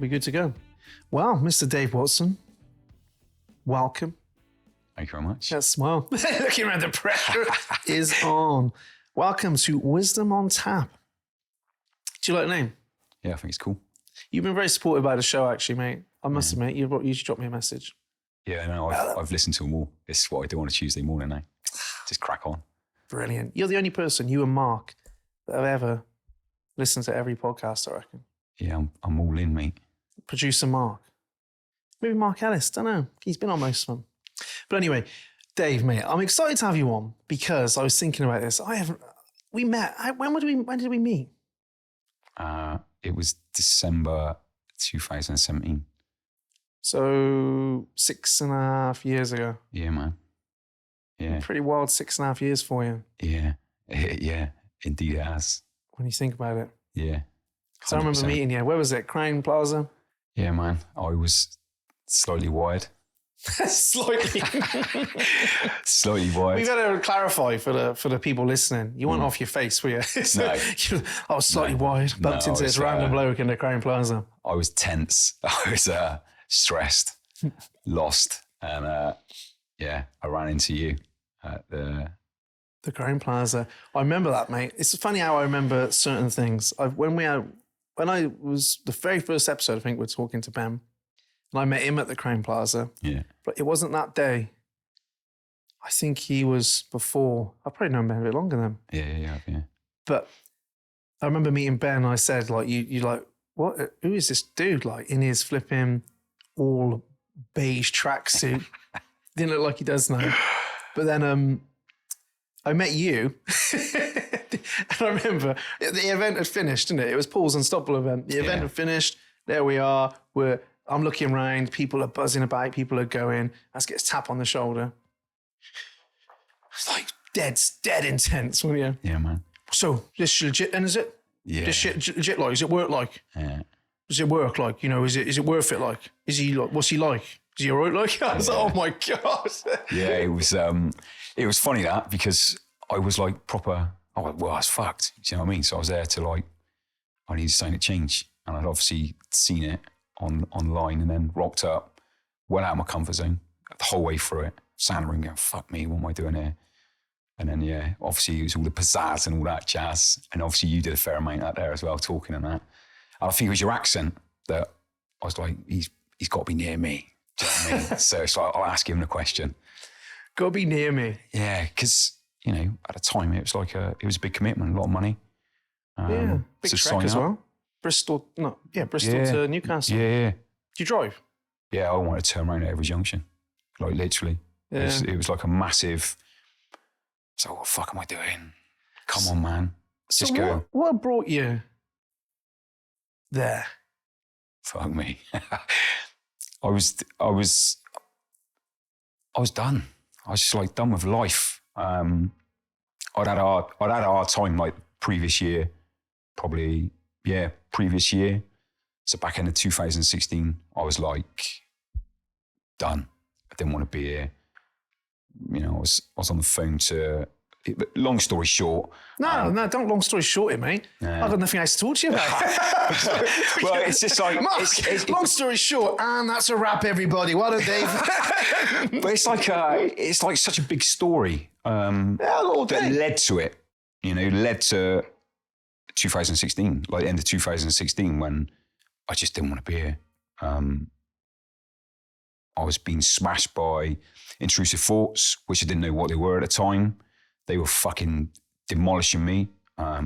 be good to go. Well, Mr. Dave Watson, welcome. Thank you very much. That smile. Looking around, the pressure is on. Welcome to Wisdom on Tap. Do you like the name? Yeah, I think it's cool. You've been very supportive by the show, actually, mate. I must admit, you should drop me a message. Yeah, no, I've listened to them all. It's what I do on a Tuesday morning now. Just crack on. Brilliant. You're the only person, you and Mark, that have ever listened to every podcast, I reckon. Yeah, I'm all in, mate. Producer Mark. Maybe Mark Ellis, don't know. He's been on most of them. But anyway, Dave, mate, I'm excited to have you on because I was thinking about this. We met, when did we meet? It was December 2017. So 6.5 years ago. Yeah, man. Yeah. Pretty wild 6.5 years for you. Yeah. Yeah, indeed it has. When you think about it. Yeah. 'Cause I remember meeting you. Where was it? Crown Plaza? Yeah, man. I was slightly wired. Slightly. Slightly wired. We've got to clarify for the people listening. You weren't off your face, were you? No. I was slightly wired, bumped into this random bloke in the Crown Plaza. I was tense. I was stressed, lost. And I ran into you at the Crown Plaza. I remember that, mate. It's funny how I remember certain things. When I was the very first episode, I think we're talking to Ben, and I met him at the Crown Plaza. Yeah. But it wasn't that day. I think he was before. I've probably known Ben a bit longer than him. Yeah. But I remember meeting Ben and I said, like, you like, what? Who is this dude? Like, in his flipping all beige tracksuit. Didn't look like he does now. But then I met you. And I remember the event had finished, didn't it? It was Paul's Unstoppable event. The event had finished. There we are. I'm looking around. People are buzzing about. People are going. Let's get a tap on the shoulder. It's like dead intense, wasn't you? Yeah, man. So this legit then, is it? Yeah. This shit legit like? Is it work like? Yeah. Does it work like? You know, is it worth it like? Is he like, what's he like? Is he all right like? I was like, oh my God. Yeah, it was funny that because I was like proper, I was fucked. Do you know what I mean? So I was there to like, I needed something to change. And I'd obviously seen it online and then rocked up, went out of my comfort zone the whole way through it, standing around going, fuck me, what am I doing here? And then, yeah, obviously it was all the pizzazz and all that jazz. And obviously you did a fair amount out there as well, talking and that. And I think it was your accent that I was like, he's got to be near me. Do you know what I mean? So it's like, I'll ask him the question. Got to be near me. Yeah, because, you know, at the time it was like it was a big commitment, a lot of money. Big trek as well. Bristol to Newcastle. Yeah. Do you drive? Yeah, I wanted to turn around at every junction. Like literally. Yeah. It was like a massive, so what the fuck am I doing? Come on, man. Just go. What brought you there? Fuck me. I was done. I was just like done with life. I'd had a hard time like previous year. So back in 2016, I was like done. I didn't want to be here. You know, I was on the phone to. Long story short. No, don't long story short it, mate. I've got nothing else to talk to you about. Well, it's just like... Mark, long story short, and that's a wrap, everybody. Well done, Dave. But it's like such a big story that led to it. You know, led to 2016, like the end of 2016, when I just didn't want to be here. I was being smashed by intrusive thoughts, which I didn't know what they were at the time. They were fucking demolishing me. I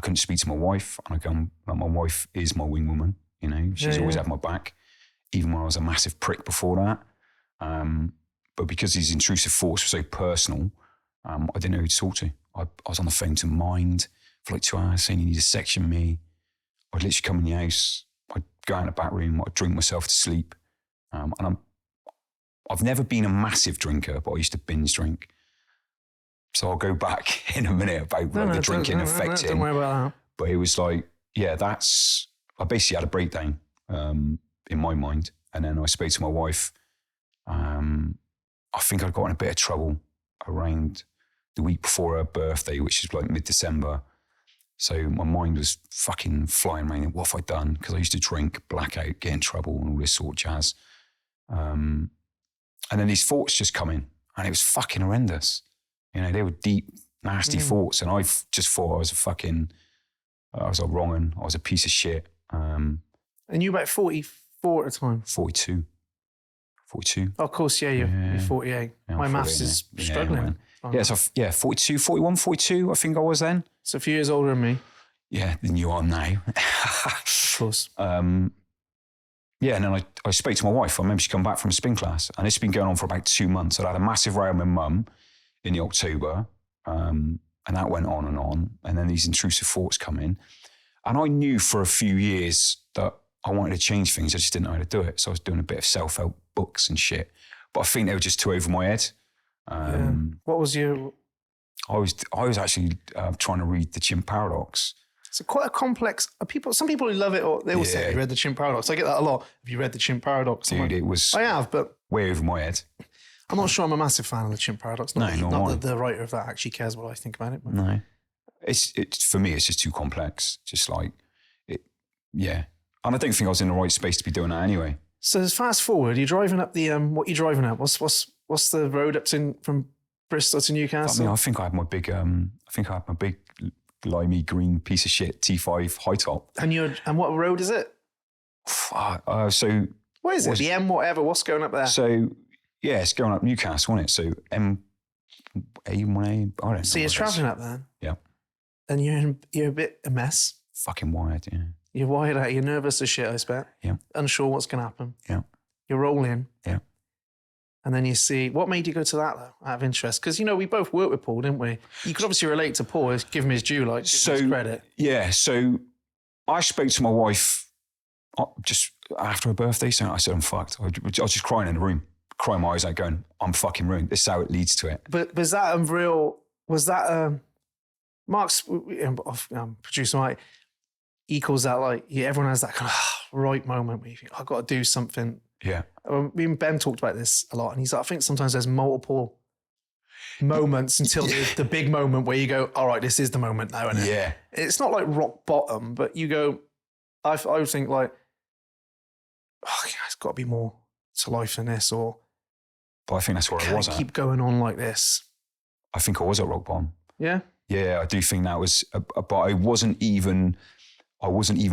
couldn't speak to my wife. And my wife is my wing woman. You know, she's always had my back, even when I was a massive prick before that. But because these intrusive thoughts were so personal, I didn't know who to talk to. I was on the phone to Mind for like 2 hours saying, you need to section me. I'd literally come in the house. I'd go out in the back room. I'd drink myself to sleep. And I've never been a massive drinker, but I used to binge drink. So I'll go back in a minute about the drinking affecting. Don't worry about that. But it was like, I basically had a breakdown in my mind. And then I spoke to my wife. I think I'd got in a bit of trouble around the week before her birthday, which is like mid-December. So my mind was fucking flying around. What have I done? Because I used to drink, black out, get in trouble and all this sort of jazz. And then these thoughts just come in and it was fucking horrendous. You know, they were deep, nasty thoughts. And I just thought I was I was a wrong un. I was a piece of shit. And you were about 44 at the time? 42. Oh, of course, yeah, you're 48. Yeah, my maths is struggling. Yeah, so 42, 41, 42, I think I was then. So a few years older than me. Yeah, than you are now. Of course. Yeah, and then I spoke to my wife. I remember she come back from a spin class, and it's been going on for about 2 months. I'd had a massive row with my mum in the October, and that went on. And then these intrusive thoughts come in. And I knew for a few years that I wanted to change things. I just didn't know how to do it. So I was doing a bit of self-help books and shit. But I think they were just too over my head. What was your... I was actually trying to read The Chimp Paradox. It's quite a complex... Some people who love it, or they will say, "You read The Chimp Paradox." I get that a lot. Have you read The Chimp Paradox? Dude, it was... I have, but... way over my head. I'm not sure I'm a massive fan of The Chimp Paradox. Not that the writer of that actually cares what I think about it. But. No. It's for me, it's just too complex. Just like... Yeah. And I don't think I was in the right space to be doing that anyway. So fast forward, you're driving up the... what are you driving up? What's the road up to from Bristol to Newcastle? I think I had my big... limey green piece of shit T5 high top. And what road is it? So what is it? The M whatever. What's going up there? So yeah, it's going up Newcastle, isn't it? So M1A. I don't know. So you're travelling up there. Yeah. And you're a bit a mess. Fucking wired. Yeah. You're wired out. You're nervous as shit. I bet. Yeah. Unsure what's going to happen. Yeah. You're rolling. Yeah. And then you see, what made you go to that though, out of interest? Because, we both worked with Paul, didn't we? You could obviously relate to Paul, give him his due, give him his credit. Yeah, so I spoke to my wife just after her birthday, so I said, I'm fucked. I was just crying in the room, crying my eyes out going, I'm fucking ruined. This is how it leads to it. But was that Mark's, producer Mike, equals that everyone has that kind of right moment where you think, I've got to do something. Yeah. Me and Ben talked about this a lot, and he's like, I think sometimes there's multiple moments until the big moment where you go, all right, this is the moment now, isn't it? Yeah. It's not like rock bottom, but you go, I would think it's got to be more to life than this, but I think that's where I was at. Keep going on like this. I think I was at rock bottom. Yeah? Yeah, I do think that was, but I wasn't even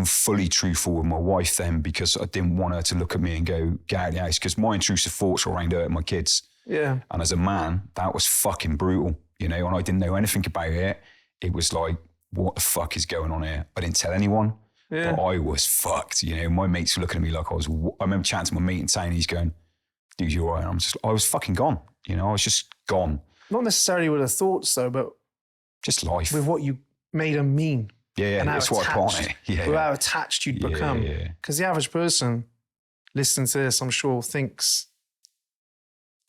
fully truthful with my wife then because I didn't want her to look at me and go, get out of the house, because my intrusive thoughts were around her and my kids. Yeah. And as a man, that was fucking brutal, and I didn't know anything about it. It was like, what the fuck is going on here? I didn't tell anyone, but I was fucked, My mates were looking at me like I remember chatting to my mate in town, he's going, dude, you're all right. I was fucking gone, I was just gone. Not necessarily with the thoughts though, but just life. With what you made them mean. Yeah, that's what I put on it. Yeah. With how attached you'd become. Because the average person listening to this, I'm sure, thinks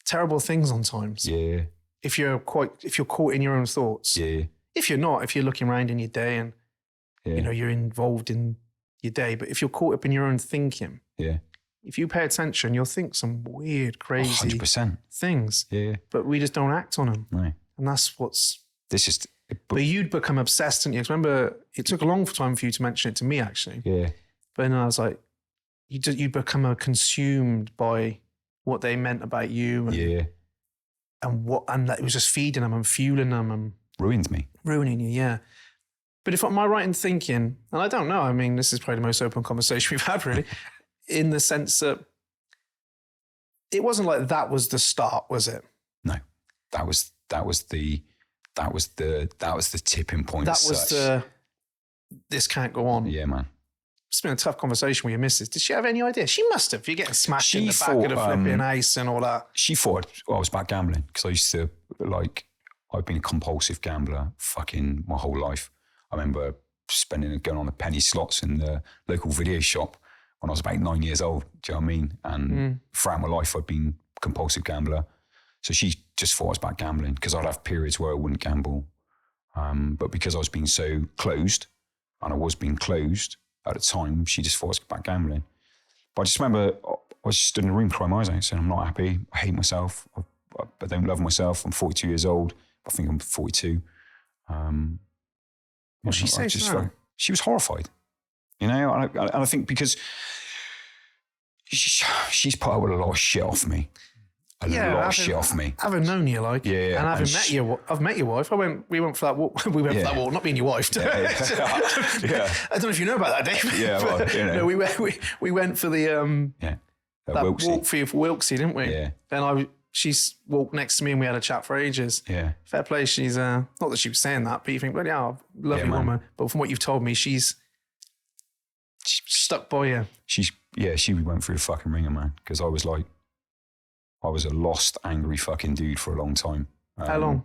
terrible things on times. Yeah. If you're caught in your own thoughts. Yeah. If you're not, if you're looking around in your day and you're involved in your day, but if you're caught up in your own thinking, if you pay attention, you'll think some weird, crazy 100%. things. Yeah. But we just don't act on them. No. And that's what's... This is... But you'd become obsessed, didn't you? 'Cause remember, it took a long time for you to mention it to me, actually. Yeah. But then I was like, you become consumed by what they meant about you. And that it was just feeding them and fueling them and... Ruined me. Ruining you, yeah. But am I right in thinking, and I don't know, I mean, this is probably the most open conversation we've had, really, in the sense that it wasn't like that was the start, was it? No. That was the tipping point. That was this can't go on. Yeah, man. It's been a tough conversation with your missus. Did she have any idea? She must have. You're getting smashed in the back of the flipping ice and all that. She thought I was back gambling because I used to, I've been a compulsive gambler fucking my whole life. I remember going on the penny slots in the local video shop when I was about 9 years old. Do you know what I mean? And throughout my life, I'd been a compulsive gambler. So she just thought I was back gambling because I'd have periods where I wouldn't gamble. But because I was being so closed, and I was being closed at the time, she just thought I was back gambling. But I just remember I was just in the room crying my eyes out saying, I'm not happy. I hate myself. I don't love myself. I'm 42 years old. I think I'm 42. What'd she say to that? She was horrified. You know, and I think because she's put up with a lot of shit off me. A lot of shit off me. Having known you, like, yeah, and having I've met your wife. We went for that walk. We went for that walk, not being your wife. Yeah. I don't know if you know about that, Dave. Yeah, well, you know. No, we went for the that Wilksy. walk for Wilksy, didn't we? Yeah. Then she's walked next to me and we had a chat for ages. Yeah. Fair play. She's not that she was saying that, but you think, well, yeah, lovely woman. But from what you've told me, she's stuck by you. She went through a fucking ringer, man. Because I was a lost, angry fucking dude for a long time. How long?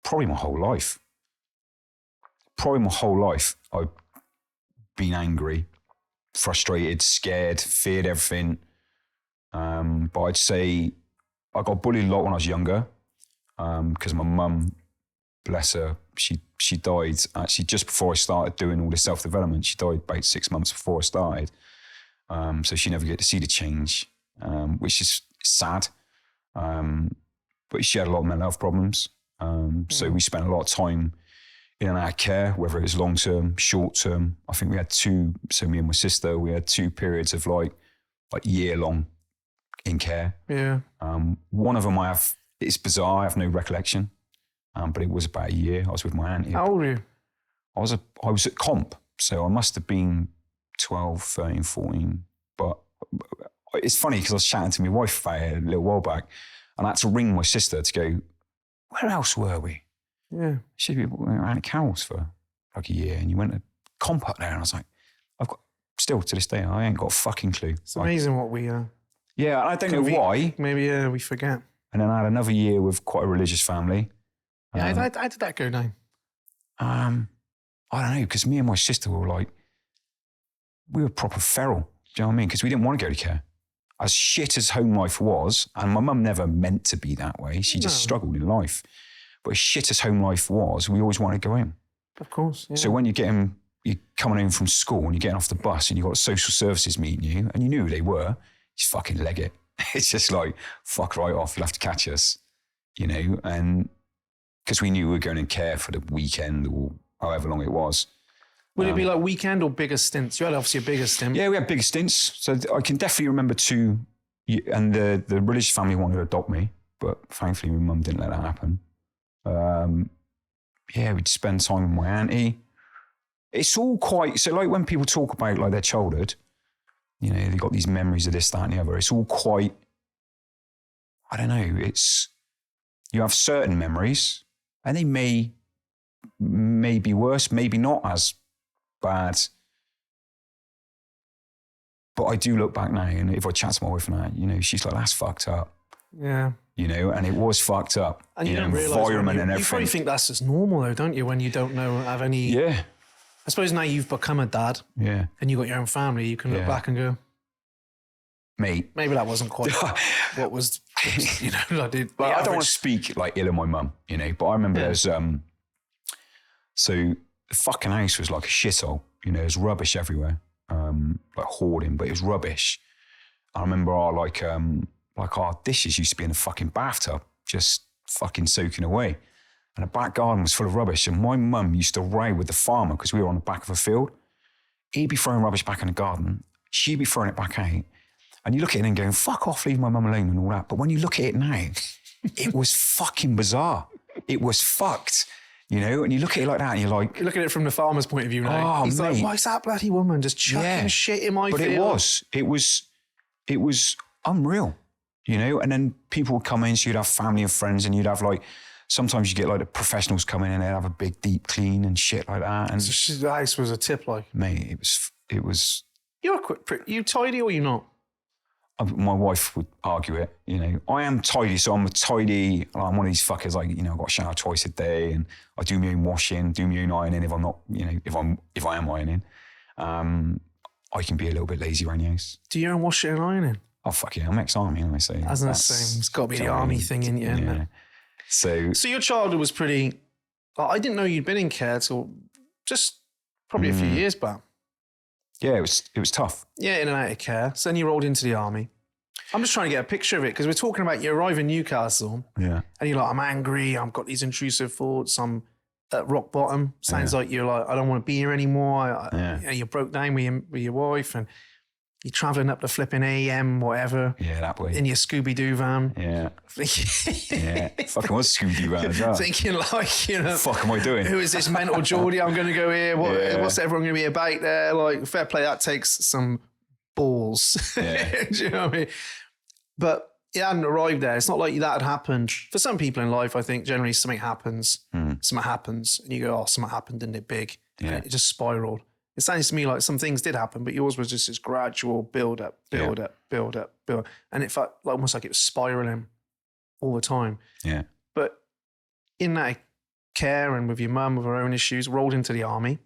Probably my whole life. I've been angry, frustrated, scared, feared everything. But I'd say I got bullied a lot when I was younger because my mum, bless her, she died actually just before I started doing all this self-development. She died about 6 months before I started. So she never get to see the change, which is sad. But she had a lot of mental health problems. So we spent a lot of time in and out of care, whether it was long-term, short-term. I think we had me and my sister, we had 2 periods of like year-long in care. Yeah. One of them it's bizarre, I have no recollection. But it was about a year. I was with my auntie. How old were you? I was at comp, so I must have been 12, 13, 14. But it's funny because I was chatting to my wife about it a little while back, and I had to ring my sister to go, where else were we? Yeah. She said, we were around at Carol's for like a year, and you went to comp up there, and I was like, still to this day, I ain't got a fucking clue. It's amazing what we... yeah, I don't know why. Maybe we forget. And then I had another year with quite a religious family. Yeah, how did that go down? I don't know, because me and my sister were like, we were proper feral. Do you know what I mean? Because we didn't want to go to care. As shit as home life was, and my mum never meant to be that way. She just struggled in life. But as shit as home life was, we always wanted to go in. Of course. Yeah. So when you're coming home from school and you're getting off the bus and you've got social services meeting you, and you knew who they were, you just fucking leg it. It's just like, fuck right off, you'll have to catch us, you know? And because we knew we were going in care for the weekend or however long it was. Would it be like weekend or bigger stints? You had obviously a bigger stint. Yeah, we had bigger stints. So I can definitely remember 2, and the religious family wanted to adopt me, but thankfully my mum didn't let that happen. We'd spend time with my auntie. It's all quite, so like when people talk about like their childhood, you know, they've got these memories of this, that and the other. It's all quite, I don't know, you have certain memories and they may be worse, maybe not as bad. But I do look back now, and if I chat to my wife now, you know, she's like, that's fucked up. Yeah. You know, and it was fucked up. And you don't realise environment and everything. You probably think that's just normal though, don't you? When you don't have any... Yeah. I suppose now you've become a dad. Yeah. And you've got your own family, you can look back and go... Mate. Maybe that wasn't quite what was, you know, I did. Like, I don't want to speak like ill of my mum, you know, but I remember there's... So the fucking house was like a shithole. You know, there's rubbish everywhere. Like hoarding, but it was rubbish. I remember our dishes used to be in a fucking bathtub, just fucking soaking away. And the back garden was full of rubbish. And my mum used to ride with the farmer because we were on the back of a field. He'd be throwing rubbish back in the garden. She'd be throwing it back out. And you look at it and going, fuck off, leave my mum alone and all that. But when you look at it now, it was fucking bizarre. It was fucked. You know, and you look at it like that and you're like... You look at it from the farmer's point of view now. He's mate. like, why is that bloody woman just chucking shit in my field? But it was unreal, you know? And then people would come in, so you'd have family and friends, and you'd have like... Sometimes you get like the professionals come in and they'd have a big deep clean and shit like that. And so the house was a tip like... Mate, it was... You're you tidy or you not? My wife would argue it, you know. I am tidy, so I'm I'm one of these fuckers, like, you know, I've got to shower twice a day and I do my own washing, do my own ironing if I'm not, you know, if I am ironing. I can be a little bit lazy around the house. Do you own washing and ironing? Oh, fuck yeah, I'm ex-army, and I say. That's the same. It's got to be the army thing in you, isn't it? So your childhood was pretty... I didn't know you'd been in care till just probably a few years back. Yeah, it was tough. Yeah, in and out of care. So then you rolled into the army. I'm just trying to get a picture of it because we're talking about you arrive in Newcastle Yeah. and you're like, I'm angry. I've got these intrusive thoughts. I'm at rock bottom. Sounds like you're like, I don't want to be here anymore. You know, you broke down with your wife and you're traveling up the flipping AM, whatever. Yeah, that way. In your Scooby-Doo van. Yeah. Yeah. Fucking was Scooby-Doo van as well. Thinking like, you know. The fuck am I doing? Who is this mental Geordie? I'm going to go here. What's everyone going to be about there? Like, fair play, that takes some balls. Yeah. Do you know what I mean? But it hadn't arrived there. It's not like that had happened. For some people in life, I think generally something happens. Something happens and you go, oh, something happened, didn't it, big? Yeah. And it just spiraled. It sounds to me like some things did happen, but yours was just this gradual build up. And it felt like almost like it was spiraling all the time. Yeah. But in that care and with your mum with her own issues, rolled into the army.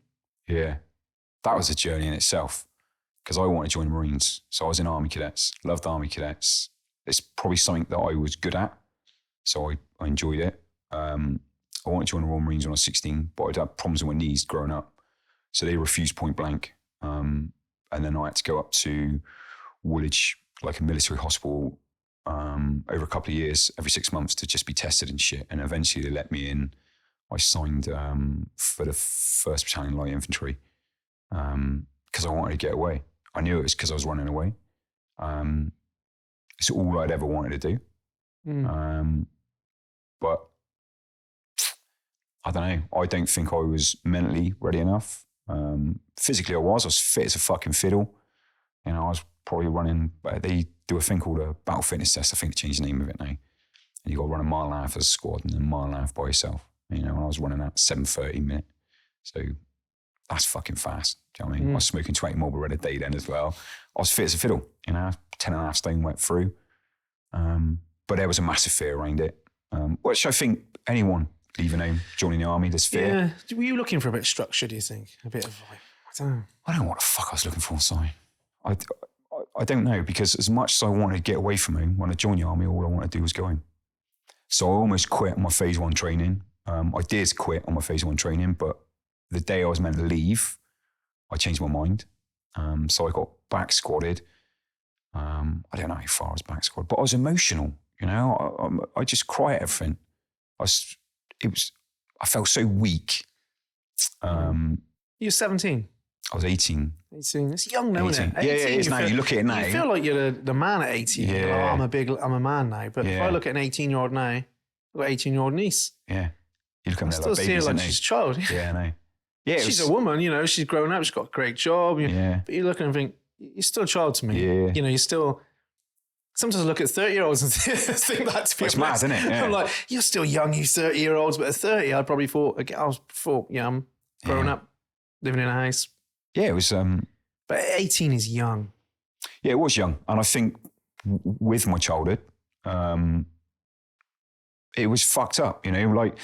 Yeah. That was a journey in itself because I wanted to join the Marines. So I was in Army Cadets, loved Army Cadets. It's probably something that I was good at. So I enjoyed it. I wanted to join the Royal Marines when I was 16, but I'd had problems with my knees growing up. So they refused point blank. And then I had to go up to Woolwich, like a military hospital, over a couple of years, every 6 months to just be tested and shit. And eventually they let me in. I signed for the 1st Battalion Light Infantry because I wanted to get away. I knew it was because I was running away. It's all I'd ever wanted to do. But I don't know. I don't think I was mentally ready enough. Physically I was fit as a fucking fiddle. You know, I was probably running, they do a thing called a battle fitness test. I think they changed the name of it now. And you got to run a mile and a half as a squad and then a mile and a half by yourself. You know, and I was running at 7:30 minute. So that's fucking fast. Do you know what I mean? I was smoking 20 Marlboro Red a day then as well. I was fit as a fiddle, you know, 10 and a half stone went through. But there was a massive fear around it, which I think anyone leaving home, joining the army, there's fear. Yeah. Were you looking for a bit of structure, do you think? A bit of like, I don't know. I don't know what the fuck I was looking for, sorry. I don't know, because as much as I wanted to get away from home, when I joined the army, all I wanted to do was go home. So I almost quit on my phase 1 training. I did quit on my phase 1 training, but the day I was meant to leave, I changed my mind. So I got back squadded. I don't know how far I was back squadded, but I was emotional, you know. I just cry at everything. I felt so weak. You're 17. I was 18. 18. It's young now, isn't it? Yeah, it is now. You look at it now. You feel like you're the man at 18. Yeah. Oh, I'm a man now. But if I look at an 18-year-old now, I've got an 18-year-old niece. Yeah. You look at me still like see her babies, like isn't she's a child. Yeah, I know. Yeah, she's a woman, you know, she's grown up, she's got a great job. Yeah. But you look and think, you're still a child to me. Yeah. You know, you're still... Sometimes I look at 30-year-olds and think that to be It's mad, isn't it? Yeah. I'm like, you're still young, you 30-year-olds. But at 30, I probably thought, I'm grown up, living in a house. Yeah, it was... But 18 is young. Yeah, it was young. And I think with my childhood, it was fucked up, you know, like...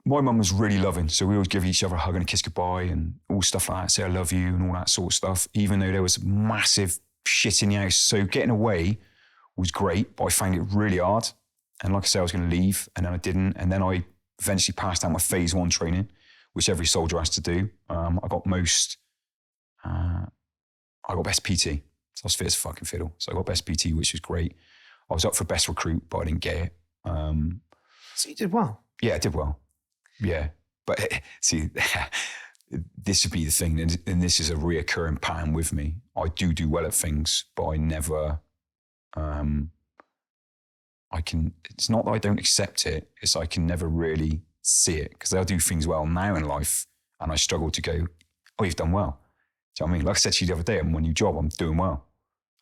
My mum was really loving, so we always give each other a hug and a kiss goodbye and all stuff like that, say I love you and all that sort of stuff, even though there was massive shit in the house. So getting away was great, but I found it really hard. And like I said, I was going to leave and then I didn't. And then I eventually passed out my phase 1 training, which every soldier has to do. I got best PT. So I was fit as a fucking fiddle. So I got best PT, which was great. I was up for best recruit, but I didn't get it. So you did well. Yeah, I did well. Yeah. But see, this would be the thing, and this is a reoccurring pattern with me. I do well at things, but I never, it's not that I don't accept it, it's I can never really see it, because I'll do things well now in life, and I struggle to go, oh, you've done well. Do you know what I mean? Like I said to you the other day, I'm on a new job, I'm doing well.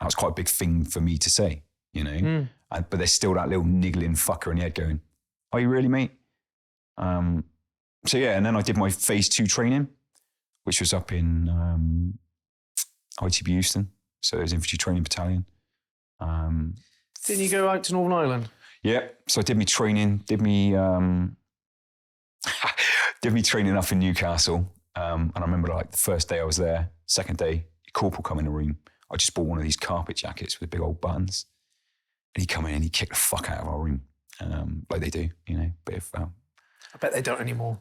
That was quite a big thing for me to say, you know? But there's still that little niggling fucker in the head going, are you really, mate? So yeah, and then I did my phase 2 training, which was up in ITB Houston. So it was infantry training battalion. Didn't you go out to Northern Ireland? Yeah. So I did me training, did me training up in Newcastle. And I remember like the first day I was there, second day, corporal come in the room. I just bought one of these carpet jackets with big old buttons. And he come in and he kicked the fuck out of our room. Like they do, you know, bit of... I bet they don't anymore.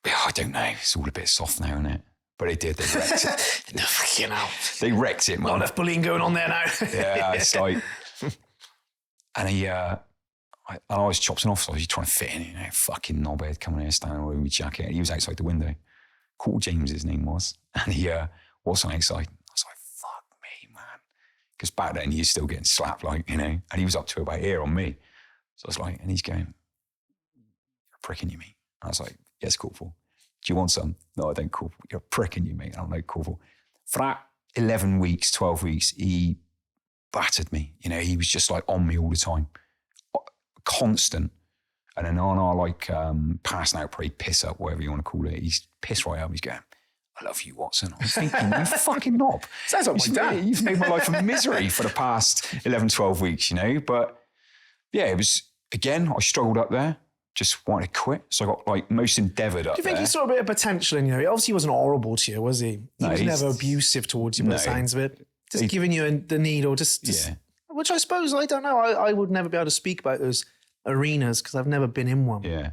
I don't know. It's all a bit soft now, isn't it? But they did. They wrecked it. No, fucking hell. They wrecked it, man. Not enough bullying going on there now. Yeah, it's like, and I was chopping off, so I was trying to fit in, fucking knobhead coming here, standing with my jacket. He was outside the window. Cool James, his name was. And he was on outside. I was like, fuck me, man. Because back then, he was still getting slapped, and he was up to about here on me. So I was like, and he's going, you're a prick in you, mate. I was like, yes, Corporal. Do you want some? No, I don't, Corporal. You're a prick in you, mate. I don't know, Corporal. For that 11 weeks, 12 weeks, he battered me. He was just like on me all the time. Constant. And then on our passing out parade, piss up, whatever you want to call it, he's pissed right up. He's going, I love you, Watson. I'm thinking, you fucking knob. Sounds like my dad. You've made my life a misery for the past 11, 12 weeks, But yeah, it was, again, I struggled up there. Just wanted to quit. So I got most endeavoured up there. Do you think he saw a bit of potential in you? Obviously, he wasn't horrible to you, was he? He was never abusive towards you by the signs of it. Just giving you the need or just which I suppose, I don't know. I would never be able to speak about those arenas because I've never been in one. Yeah.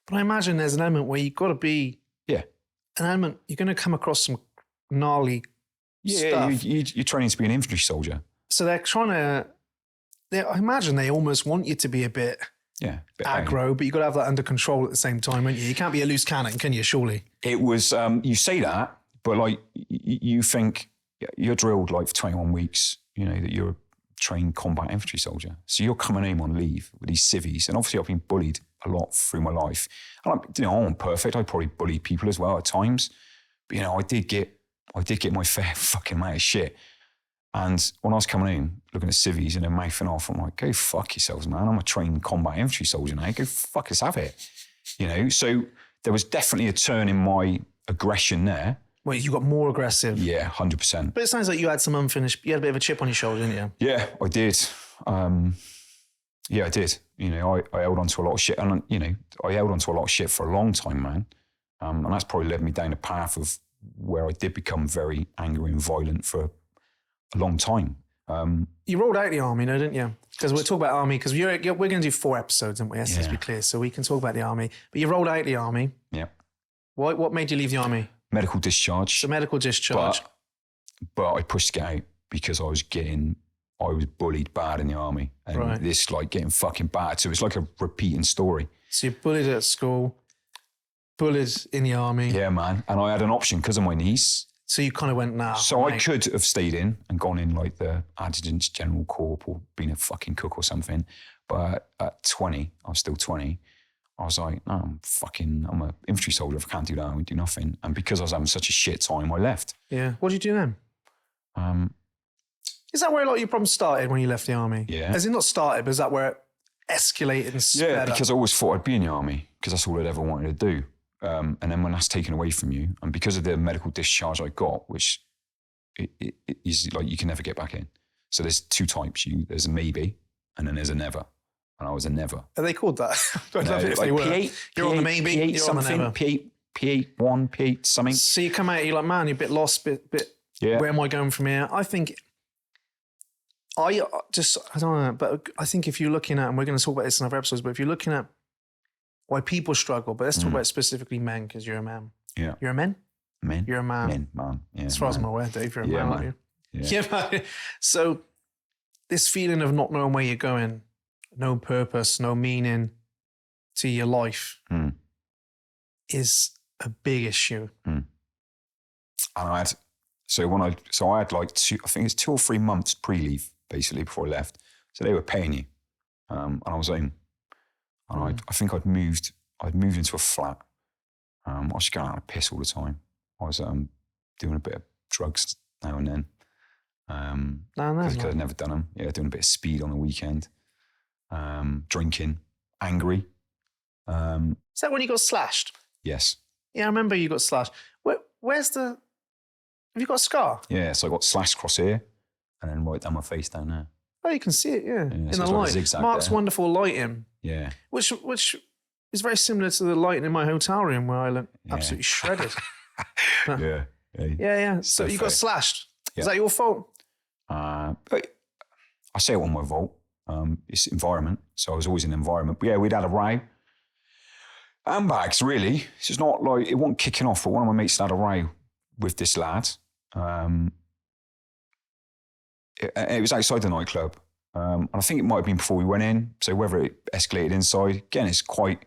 But I imagine there's an element where you've got to be an element, you're going to come across some gnarly stuff. You're training to be an infantry soldier. So they're trying to, I imagine they almost want you to be a bit aggro, but you've got to have that under control at the same time, haven't you? You can't be a loose cannon, can you, surely? It was, you say that, but you think you're drilled for 21 weeks, that you're a trained combat infantry soldier. So you're coming home on leave with these civvies. And obviously I've been bullied a lot through my life. And I'm perfect. I probably bullied people as well at times. But, I did get my fair fucking amount of shit. And when I was coming home, looking at civvies and they're mouthing off, I'm like, go fuck yourselves, man. I'm a trained combat infantry soldier now. Go fuck us, have it. So there was definitely a turn in my aggression there. Wait, you got more aggressive? Yeah, 100%. But it sounds like you had some unfinished, you had a bit of a chip on your shoulder, didn't you? Yeah, I did. I did. I held on to a lot of shit. And, I held on to a lot of shit for a long time, man. And that's probably led me down a path of where I did become very angry and violent for a long time. You rolled out the army, didn't you? Because we'll talk about army, because we're going to do 4 episodes, aren't we? Let's be clear. So we can talk about the army. But you rolled out the army. Yeah. What made you leave the army? Medical discharge. So medical discharge. But I pushed to get out because I was bullied bad in the army. And this getting fucking bad. So it's like a repeating story. So you're bullied at school, bullied in the army. Yeah, man. And I had an option because of my niece. So you kind of went, nah. So I could have stayed in and gone in the adjutant general corps or been a fucking cook or something. But at 20, I was still 20. I was like, no, I'm an infantry soldier. If I can't do that, I won't do nothing. And because I was having such a shit time, I left. Yeah. What did you do then? Is that where a lot of your problems started when you left the army? Yeah. As in not started, but is that where it escalated and sped up? Because I always thought I'd be in the army because that's all I'd ever wanted to do. And then when that's taken away from you, and because of the medical discharge I got, which it is you can never get back in. So there's 2 types. There's a maybe, and then there's a never. And I was a never. Are they called that? I'd love it if they were. P8, you're on the maybe, P8 you're on the never. P8, P8-1, P8 something. So you come out, you're like, man, you're a bit lost, where am I going from here? I think, I don't know, but I think if you're looking at, and we're going to talk about this in other episodes, but if you're looking at why people struggle, but let's talk about specifically men, because you're a man. Yeah. You're a man? Men. You're a man. Men, man. Yeah, as far as I'm aware, Dave, you're a man, aren't you? Yeah. Man. So this feeling of not knowing where you're going, no purpose, no meaning to your life is a big issue. And I had 2, I think it's 2 or 3 months pre-leave, basically, before I left. So they were paying you. And I was home. And I think I'd moved into a flat. I was just going out and piss all the time. I was doing a bit of drugs now and then. Because I'd never done them. Yeah, doing a bit of speed on the weekend. Drinking, angry. Is that when you got slashed? Yes. Yeah, I remember you got slashed. Have you got a scar? Yeah, so I got slashed across here and then right down my face down there. Oh, you can see it, in so the light. Mark's there. wonderful lighting. Yeah. Which is very similar to the lighting in my hotel room where I look absolutely shredded. Yeah. So you got slashed. Yeah. Is that your fault? I say it wasn't my fault. It's environment. So I was always in environment. But yeah, we'd had a row. Handbags, really. It's just not it wasn't kicking off, but one of my mates had a row with this lad. It was outside the nightclub. And I think it might have been before we went in. So whether it escalated inside, again, it's quite,